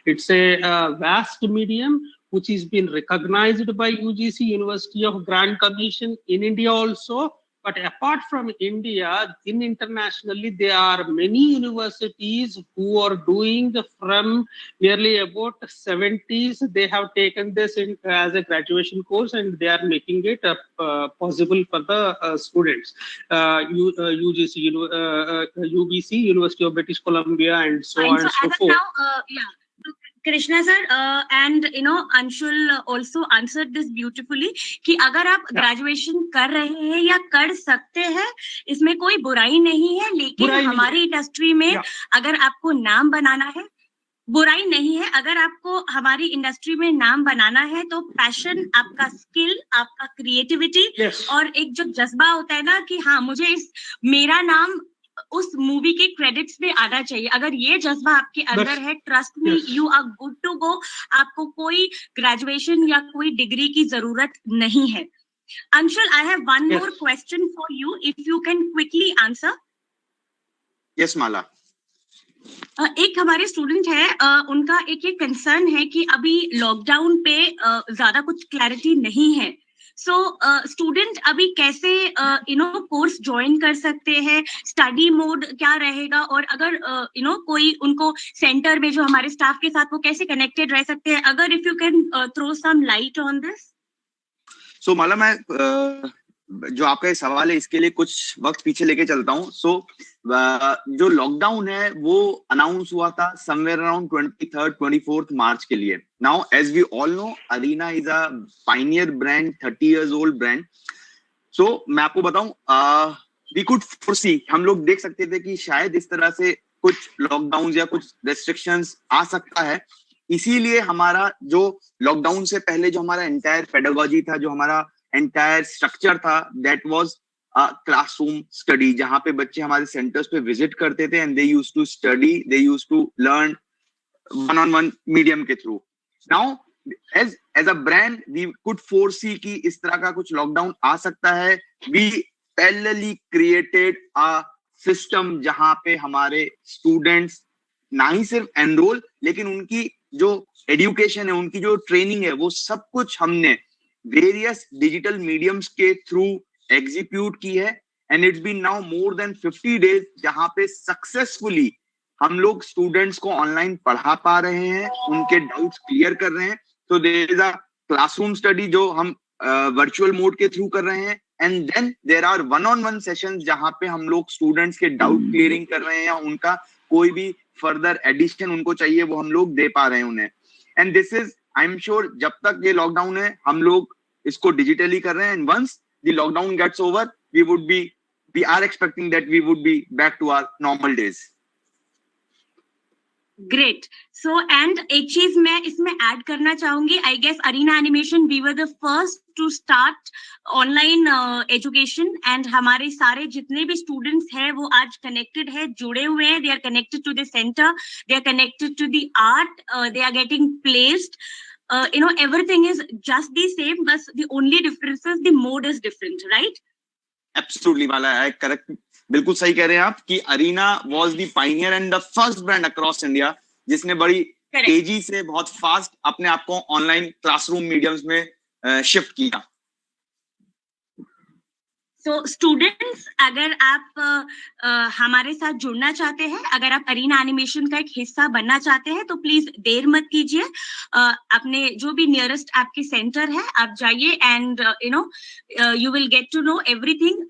It's a vast medium which is been recognized by UGC, University of Grand Commission in India also. But apart from India, internationally, there are many universities who are doing from nearly about 70s. They have taken this as a graduation course, and they are making it possible for the students. UGC, UBC, University of British Columbia, and so on and so forth. Now, Krishna sir and Anshul also answered this beautifully कि अगर आप graduation कर रहे हैं या कर सकते हैं, इसमें कोई बुराई नहीं है, लेकिन हमारी इंडस्ट्री में अगर आपको नाम बनाना है, बुराई नहीं है, अगर आपको हमारी इंडस्ट्री में नाम बनाना है तो पैशन, आपका स्किल, आपका क्रिएटिविटी और एक जो जज्बा होता है ना कि हाँ मुझे मेरा नाम उस मूवी के क्रेडिट्स में आना चाहिए, अगर ये जज्बा आपके अंदर है, trust me, you are good to go. आपको कोई ग्रेजुएशन या कोई डिग्री की जरूरत नहीं है. Anshul, I have one more question for you, if you can quickly answer. Yes Mala. एक हमारे स्टूडेंट है, उनका एक कंसर्न है कि अभी लॉकडाउन पे ज्यादा कुछ क्लैरिटी नहीं है. सो स्टूडेंट अभी कैसे कोर्स ज्वाइन कर सकते हैं, स्टडी मोड क्या रहेगा, और अगर कोई उनको सेंटर में जो हमारे स्टाफ के साथ वो कैसे कनेक्टेड रह सकते हैं, अगर if you can throw some light on this. So Mala, मैं जो आपका ये सवाल है इसके लिए कुछ वक्त पीछे लेके चलता हूँ. सो जो लॉकडाउन है वो अनाउंस हुआ था somewhere around 23rd 24th March के लिए. Now as we all know, Arena is a pioneer brand, 30 years old brand. So मैं आपको बताऊं, वी कुड फोरसी, हम लोग देख सकते थे कि शायद इस तरह से कुछ लॉकडाउन या कुछ रेस्ट्रिक्शंस आ सकता है. इसीलिए हमारा जो लॉकडाउन से पहले जो हमारा एंटायर पेडागोजी था, जो हमारा एंटायर स्ट्रक्चर था, दैट वाज क्लासरूम स्टडी, जहां पे बच्चे हमारे सेंटर्स पे विजिट करते थे and they used to study, they used to learn one-on-one medium के through. Now as a brand we could foresee कि इस तरह का कुछ लॉकडाउन आ सकता है. We parallelly created a system जहां पे हमारे स्टूडेंट्स ना ही सिर्फ एनरोल, लेकिन उनकी जो एजुकेशन है, उनकी जो ट्रेनिंग है, वो सब कुछ हमने वेरियस डिजिटल मीडियम्स के थ्रू एग्जीक्यूट की है. And it's been now more than 50 days जहां पे सक्सेसफुली हम लोग स्टूडेंट्स को ऑनलाइन पढ़ा पा रहे हैं, उनके डाउट्स क्लियर कर रहे हैं. तो there is a classroom study जो हम वर्चुअल मोड के थ्रू कर रहे हैं, and then there are one-on-one sessions जहां पे हम लोग स्टूडेंट्स के डाउट क्लियरिंग कर रहे हैं, उनका कोई भी फर्दर एडिशन उनको चाहिए वो हम लोग दे पा रहे हैं उन्हें. And this is, I am sure, जब तक ये लॉकडाउन है हम लोग इसको डिजिटली कर रहे हैं. And once the lockdown gets over, we are expecting that we would be back to our normal days. Great. So and एक चीज मैं इसमें ऐड करना चाहूंगी, I guess Arena Animation we were the first to start online education, and हमारे सारे जितने भी स्टूडेंट्स हैं वो आज कनेक्टेड है, जुड़े हुए हैं. They are connected to the centre, they are connected to the art, they are getting placed. Everything is just the same, but the only difference is the mode is different, right? Absolutely, Mala. Correct. बिल्कुल सही कह रहे हैं आप कि arena was the pioneer and the first brand across India जिसने बड़ी तेजी से, बहुत फास्ट अपने आप को ऑनलाइन क्लासरूम मीडियम्स में शिफ्ट किया. सो स्टूडेंट्स, अगर आप हमारे साथ जुड़ना चाहते हैं, अगर आप अरीना एनिमेशन का एक हिस्सा बनना चाहते हैं, तो प्लीज देर मत कीजिए. अपने जो भी नियरेस्ट आपके सेंटर है आप जाइए, and you will get to know everything.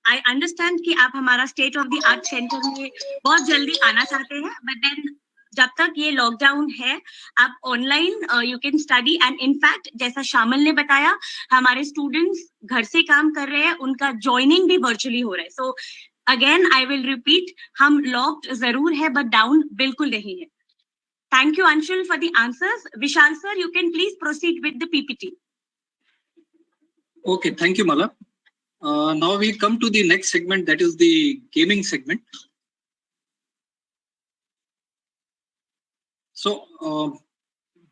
I understand कि आप हमारा state of the art centre में बहुत जल्दी आना चाहते हैं, बट देन जब तक ये लॉकडाउन है आप online you can study. And in fact जैसा शामिल ने बताया, हमारे स्टूडेंट्स घर से काम कर रहे हैं, उनका ज्वाइनिंग भी वर्चुअली हो रहा है. So again I will repeat, हम लॉक्ड जरूर है बट डाउन बिल्कुल नहीं है. Thank you Anshul for the answers. Vishal sir, you can please proceed with the PPT. Okay, thank you, Mala. Now we come to the next segment, that is the gaming segment. So,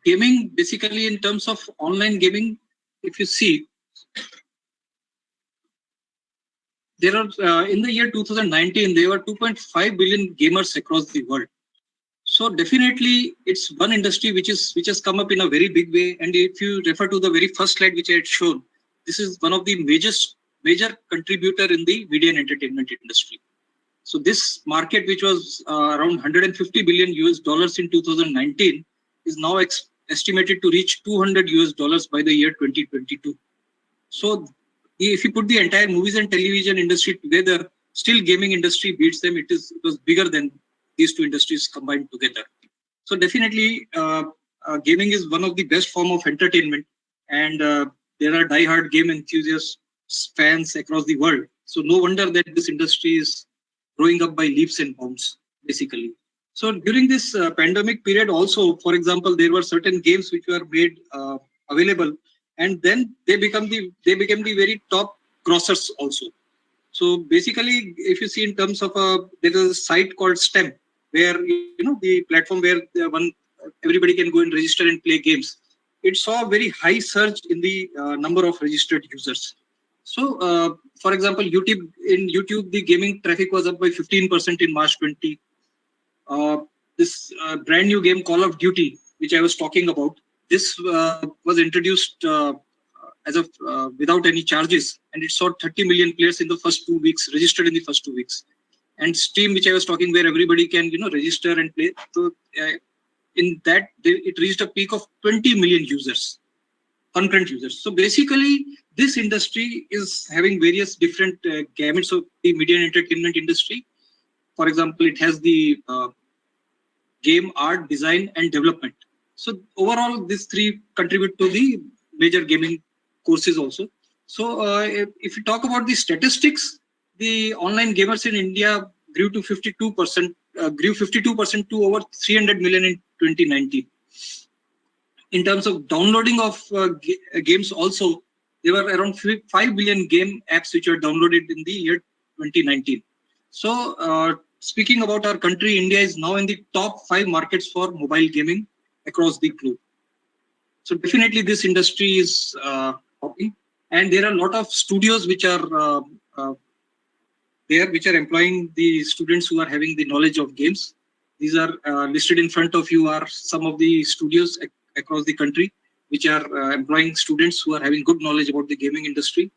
gaming, basically in terms of online gaming, if you see, there are in the year 2019 there were 2.5 billion gamers across the world. So definitely it's one industry which has come up in a very big way. And if you refer to the very first slide which I had shown, this is one of the major contributor in the media and entertainment industry. So this market, which was around 150 billion US dollars in 2019, is now estimated to reach 200 US dollars by the year 2022. So if you put the entire movies and television industry together, still gaming industry beats them. It was bigger than these two industries combined together. So definitely, gaming is one of the best form of entertainment, and there are die-hard game enthusiasts, fans across the world. So no wonder that this industry is growing up by leaps and bounds, basically. So during this pandemic period also, for example, there were certain games which were made available, and then they became the very top grossers also. So basically, if you see in terms of there is a site called STEM, where the platform where everybody can go and register and play games. It saw a very high surge in the number of registered users. So, for example, YouTube, the gaming traffic was up by 15% in March 20. This brand new game, Call of Duty, which I was talking about, this was introduced as of without any charges, and it saw 30 million players in the first 2 weeks, registered in the first 2 weeks. And Steam, which I was talking, where everybody can register and play. So in that, it reached a peak of 20 million users, concurrent users. So basically, this industry is having various different gamuts of the media and entertainment industry. For example, it has the game, art, design, and development. So overall, these three contribute to the major gaming courses also. So if you talk about the statistics, the online gamers in India grew 52% to over 300 million in 2019. In terms of downloading of games also, there were around 5 billion game apps which were downloaded in the year 2019. So speaking about our country, India is now in the top 5 markets for mobile gaming across the globe. So definitely this industry is popping, and there are a lot of studios which are which are employing the students who are having the knowledge of games. These are listed in front of you are some of the studios across the country which are employing students who are having good knowledge about the gaming industry.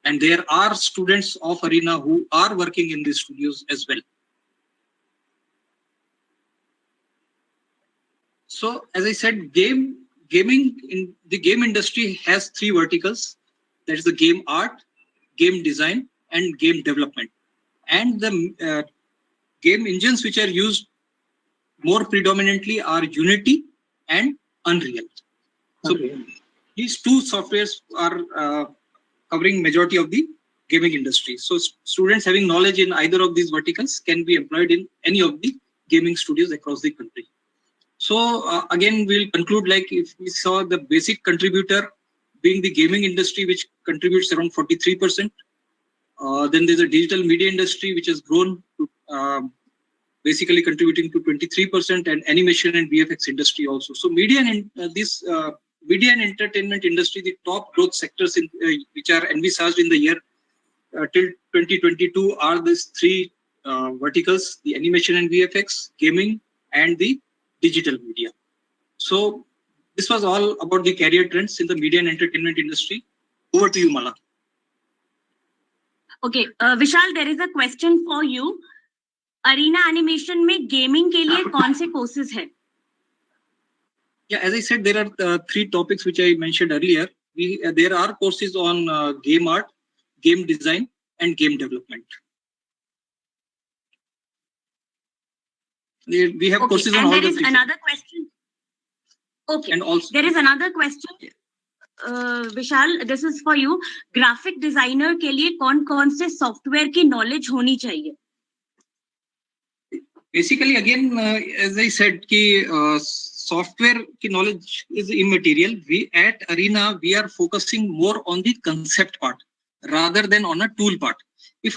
And there are students of Arena who are working in these studios as well. So as I said, gaming in the game industry has 3 verticals. That is the game art, game design, and game development. And the game engines which are used more predominantly are Unity and Unreal. So these 2 softwares are covering majority of the gaming industry. So students having knowledge in either of these verticals can be employed in any of the gaming studios across the country. So again, we'll conclude like if we saw the basic contributor being the gaming industry, which contributes around 43%. Then there's a digital media industry, which has grown to basically contributing to 23%, and animation and VFX industry also. So media and media and entertainment industry, the top growth sectors in which are envisaged in the year till 2022 are these 3 verticals: the animation and VFX, gaming, and the digital media. So this was all about the career trends in the media and entertainment industry. Over to you, Mala. Okay, Vishal, there is a question for you. Arena animation में gaming के लिए कौन से courses हैं? Yeah, as I said, there are 3 topics which I mentioned earlier. There are courses on game art, game design, and game development. We have courses on all the 3. And there is another question. Okay, and also there is another question. Vishal, this is for you. Graphic designer के लिए कौन-कौन से software की knowledge होनी चाहिए? Basically, again, as I said, software ki knowledge is immaterial. We at Arena, we are focusing more on the concept part rather than on a tool part. If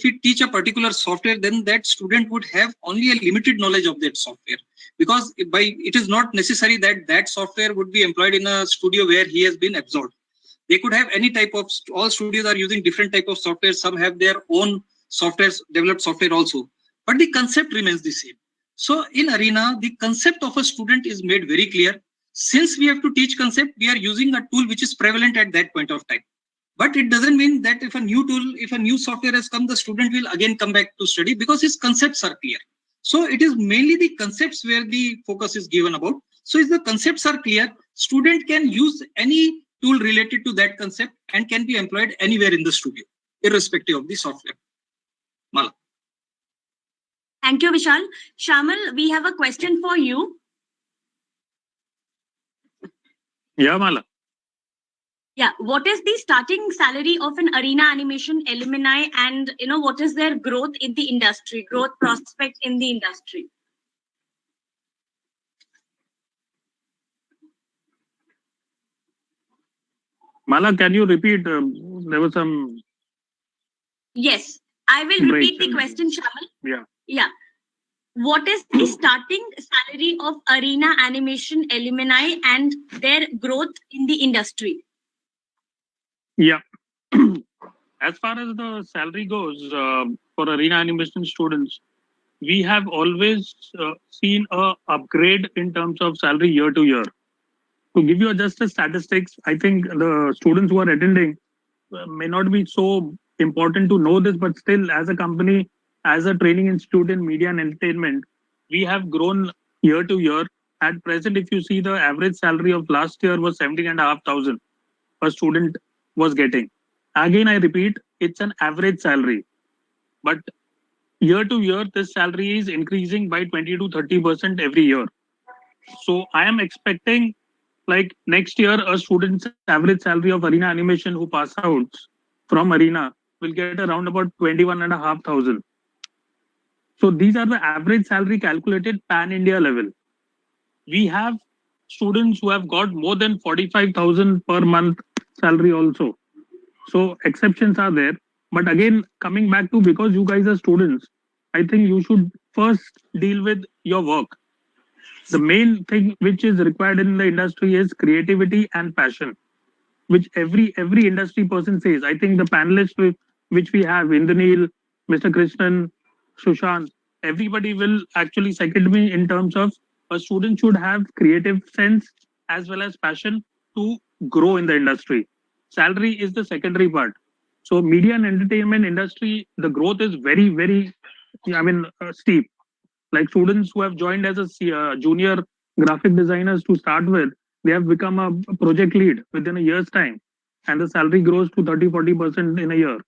we teach a particular software, then that student would have only a limited knowledge of that software, because it is not necessary that that software would be employed in a studio where he has been absorbed. They could have any type of, all studios are using different type of software. Some have their own softwares, developed software also, but the concept remains the same. So in Arena, the concept of a student is made very clear. since we have to teach concept, we are using a tool which is prevalent at that point of time. But it doesn't mean that if a new tool, if a new software has come, the student will again come back to study, because his concepts are clear. So it is mainly the concepts where the focus is given about. So if the concepts are clear, student can use any tool related to that concept and can be employed anywhere in the studio, irrespective of the software. Mala. Thank you, Vishal. Shamal, we have a question for you. Yeah, Mala. Yeah, what is the starting salary of an arena animation alumni, and what is their growth in the industry, growth prospect in the industry? Mala, can you repeat? There was some. Yes, I will repeat the question, Shamal. Yeah. Yeah. What is the starting salary of arena animation alumni and their growth in the industry? Yeah. As far as the salary goes, for arena animation students, we have always seen a upgrade in terms of salary year to year. To give you just a statistics, I think the students who are attending may not be so important to know this, but still, as a company, as a training institute in media and entertainment, we have grown year to year. At present, if you see, the average salary of last year was 17,500 per student was getting. Again, I repeat, it's an average salary, but year to year, this salary is increasing by 20 to 30% every year. So I am expecting, like, next year, a student's average salary of arena animation who pass out from arena will get around about 21,500. So these are the average salary calculated pan India level. We have students who have got more than 45,000 per month salary also. So exceptions are there. But again, coming back to, because you guys are students, I think you should first deal with your work. The main thing which is required in the industry is creativity and passion, which every industry person says. I think the panelists which we have, Indranil, Mr. Krishnan, Sushant, everybody will actually second me in terms of a student should have creative sense as well as passion to grow in the industry. Salary is the secondary part. So media and entertainment industry, the growth is very, steep. Like students who have joined as a junior graphic designers to start with, they have become a project lead within a year's time, and the salary grows to 30-40% in a year.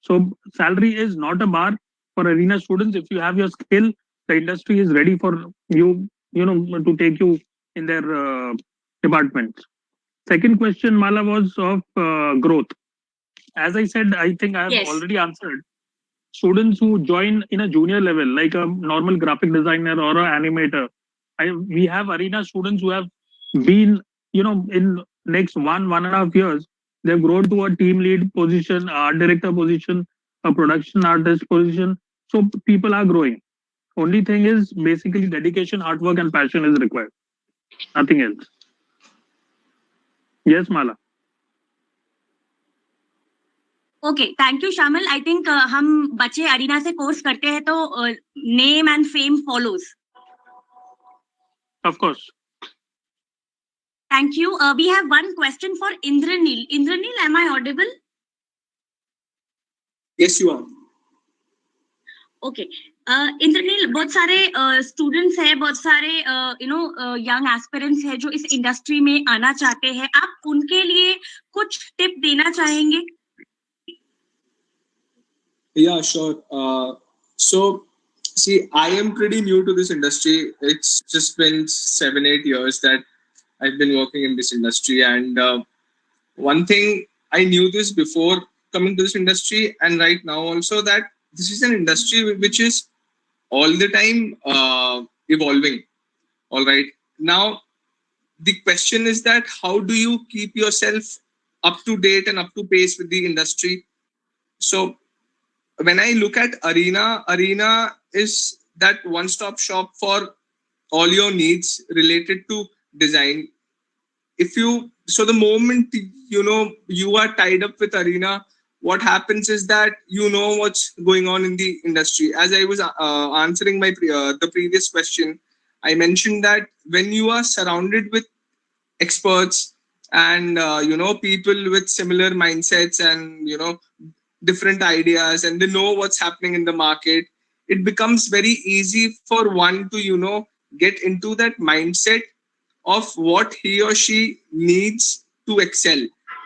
So salary is not a bar for arena students. If you have your skill, the industry is ready for you, to take you in their departments. Second question, Mala, was of growth. As I said, I think I have Yes. already answered. Students who join in a junior level, like a normal graphic designer or an animator, we have arena students who have been, in next 1.5 years, they've grown to a team lead position, art director position, a production artist position. So people are growing. Only thing is basically dedication, hard work, and passion is required. Nothing else. Yes, Mala. Okay, thank you Shamil. I think हम बच्चे arena से course करते हैं तो name and fame follows. Of course. Thank you. We have one question for Indranil. Indranil, am I audible? Yes, you are. Okay. Indranil, बहुत सारे students हैं, बहुत सारे यंग एस्पिरेंट्स हैं जो इस इंडस्ट्री में आना चाहते हैं. आप उनके लिए कुछ टिप देना चाहेंगे? Yeah, sure. So, see, I am pretty new to this industry. It's just been 7-8 years that I've been working in this industry. And one thing, I knew this before coming to this industry, and right now also, that this is an industry which is all the time evolving. All right. Now, the question is that how do you keep yourself up to date and up to pace with the industry? So, when I look at Arena is that one-stop shop for all your needs related to design. So the moment you are tied up with Arena, what happens is that what's going on in the industry. As I was answering my the previous question, I mentioned that when you are surrounded with experts and people with similar mindsets and different ideas, and they know what's happening in the market. It becomes very easy for one to get into that mindset of what he or she needs to excel.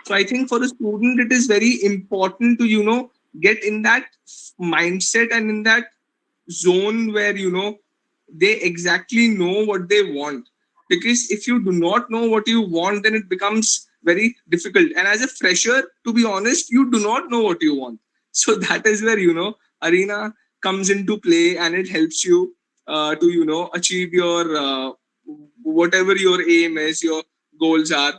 So I think for a student it is very important to get in that mindset and in that zone where they exactly know what they want. Because if you do not know what you want, then it becomes very difficult. And as a fresher, to be honest, you do not know what you want. So that is where Arena comes into play, and it helps you to achieve your whatever your aim is, your goals are.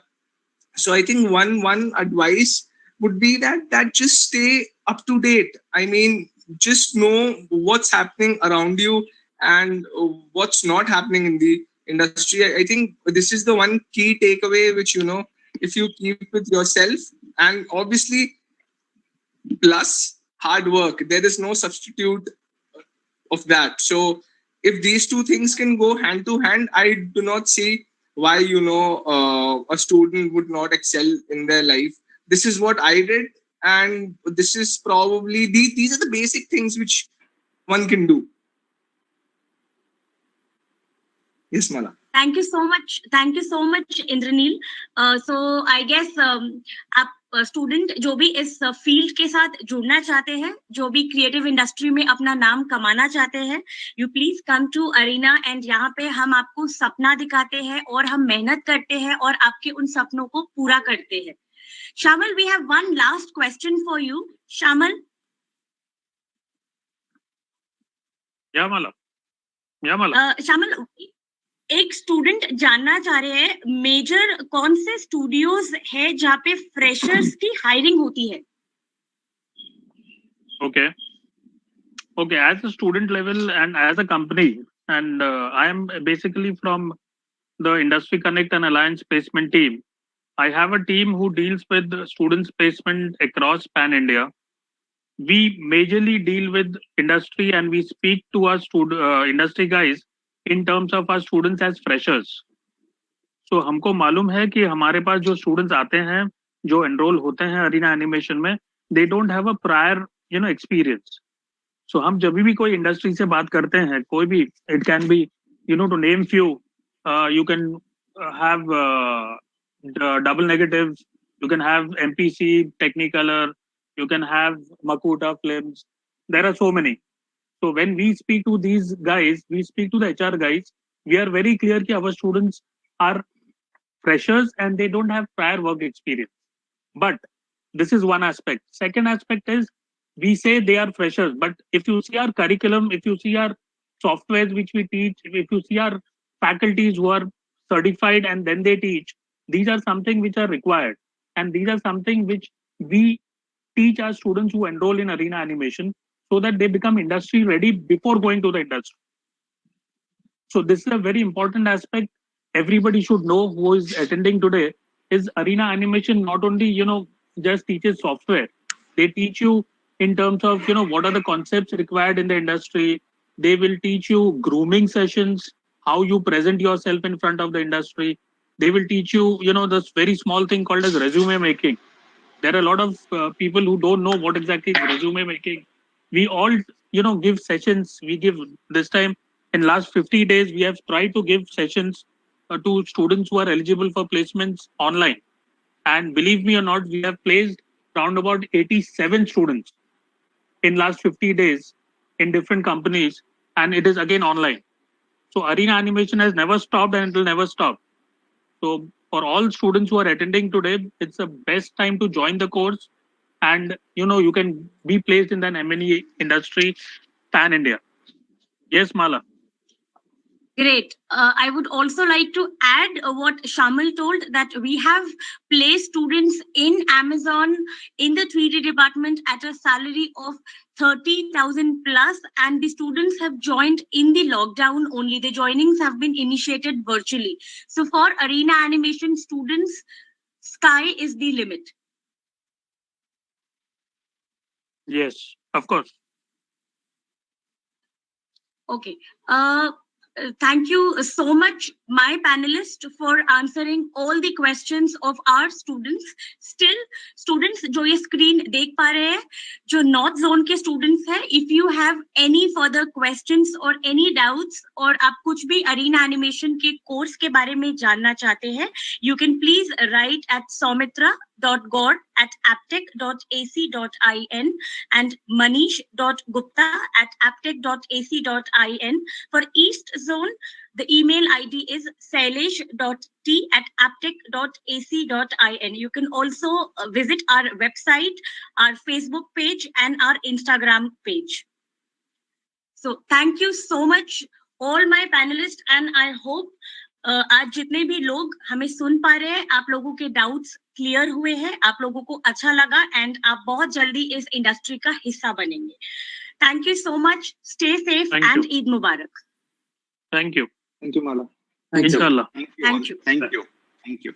So I think one advice would be that just stay up to date. I mean, just know what's happening around you and what's not happening in the industry. I think this is the one key takeaway which if you keep with yourself, and obviously plus hard work, there is no substitute of that. So if these two things can go hand to hand, I do not see why a student would not excel in their life. This is what I did, and this is probably these are the basic things which one can do. Yes, Mala. Thank you so much. Thank you so much, Indranil. So I guess आप student जो भी इस field के साथ जुड़ना चाहते हैं, जो भी क्रिएटिव इंडस्ट्री में अपना नाम कमाना चाहते हैं, you please come to Arena and यहाँ पे हम आपको सपना दिखाते हैं और हम मेहनत करते हैं और आपके उन सपनों को पूरा करते हैं. Shamal, we have one last question for you. Shamal. Yeah, Mala. Shamal, एक स्टूडेंट जानना चाह रहे हैं मेजर कौन से स्टूडियोज है जहाँ पे फ्रेशर्स की हायरिंग होती है. Okay, as a student level and as a company, and I am basically from the Industry Connect and Alliance placement team. I have a team who deals with students placement across Pan India. We majorly deal with industry and we speak to our industry guys in terms of our students as freshers. So हमको मालूम है कि हमारे पास जो students आते हैं, जो enroll होते हैं Arena Animation में, they don't have a prior experience. So हम जब भी कोई industry से बात करते हैं, कोई भी, it can be to name few, you can have double negatives, you can have MPC, Technicolor, you can have Makuta films. There are so many. So when we speak to these guys, we speak to the HR guys, we are very clear that our students are freshers and they don't have prior work experience. But this is one aspect. Second aspect is we say they are freshers, but if you see our curriculum, if you see our softwares which we teach, if you see our faculties who are certified and then they teach, these are something which are required. And these are something which we teach our students who enroll in Arena Animation so that they become industry ready before going to the industry. So this is a very important aspect. Everybody should know who is attending today is Arena Animation not only, just teaches software. They teach you in terms of, what are the concepts required in the industry. They will teach you grooming sessions, how you present yourself in front of the industry. They will teach you, this very small thing called as resume making. There are a lot of people who don't know what exactly is resume making. We all, give sessions. We give this time in last 50 days, we have tried to give sessions to students who are eligible for placements online. And believe me or not, we have placed around about 87 students in last 50 days in different companies. And it is again online. So Arena Animation has never stopped and it will never stop. So for all students who are attending today, it's the best time to join the course. And, you can be placed in the M&E industry, Pan India. Yes, Mala. Great. I would also like to add what Shamal told, that we have placed students in Amazon in the 3D department at a salary of 30,000 plus, and the students have joined in the lockdown only. The joinings have been initiated virtually. So for Arena Animation students, sky is the limit. Yes, of course. Okay. Thank you so much, my panelists, for answering all the questions of our students. Still, students जो ये screen देख पा रहे हैं, जो North Zone के students हैं, if you have any further questions or any doubts, और आप कुछ भी arena animation के course के बारे में जानना चाहते हैं, you can please write at soumitra.god@aptech.ac.in and manish.gupta@aptech.ac.in. For East Zone, the email ID is sailesh.t@aptech.ac.in. You can also visit our website, our Facebook page, and our Instagram page. So thank you so much, all my panelists, and I hope आज जितने भी लोग हमें सुन पा रहे हैं, आप लोगों के डाउट्स क्लियर हुए हैं, आप लोगों को अच्छा लगा, एंड आप बहुत जल्दी इस इंडस्ट्री का हिस्सा बनेंगे. Thank you so much. Stay safe and Eid Mubarak. Thank you. Thank you, Mala. Inshallah. Thank you. Thank you. Thank you. Thank you.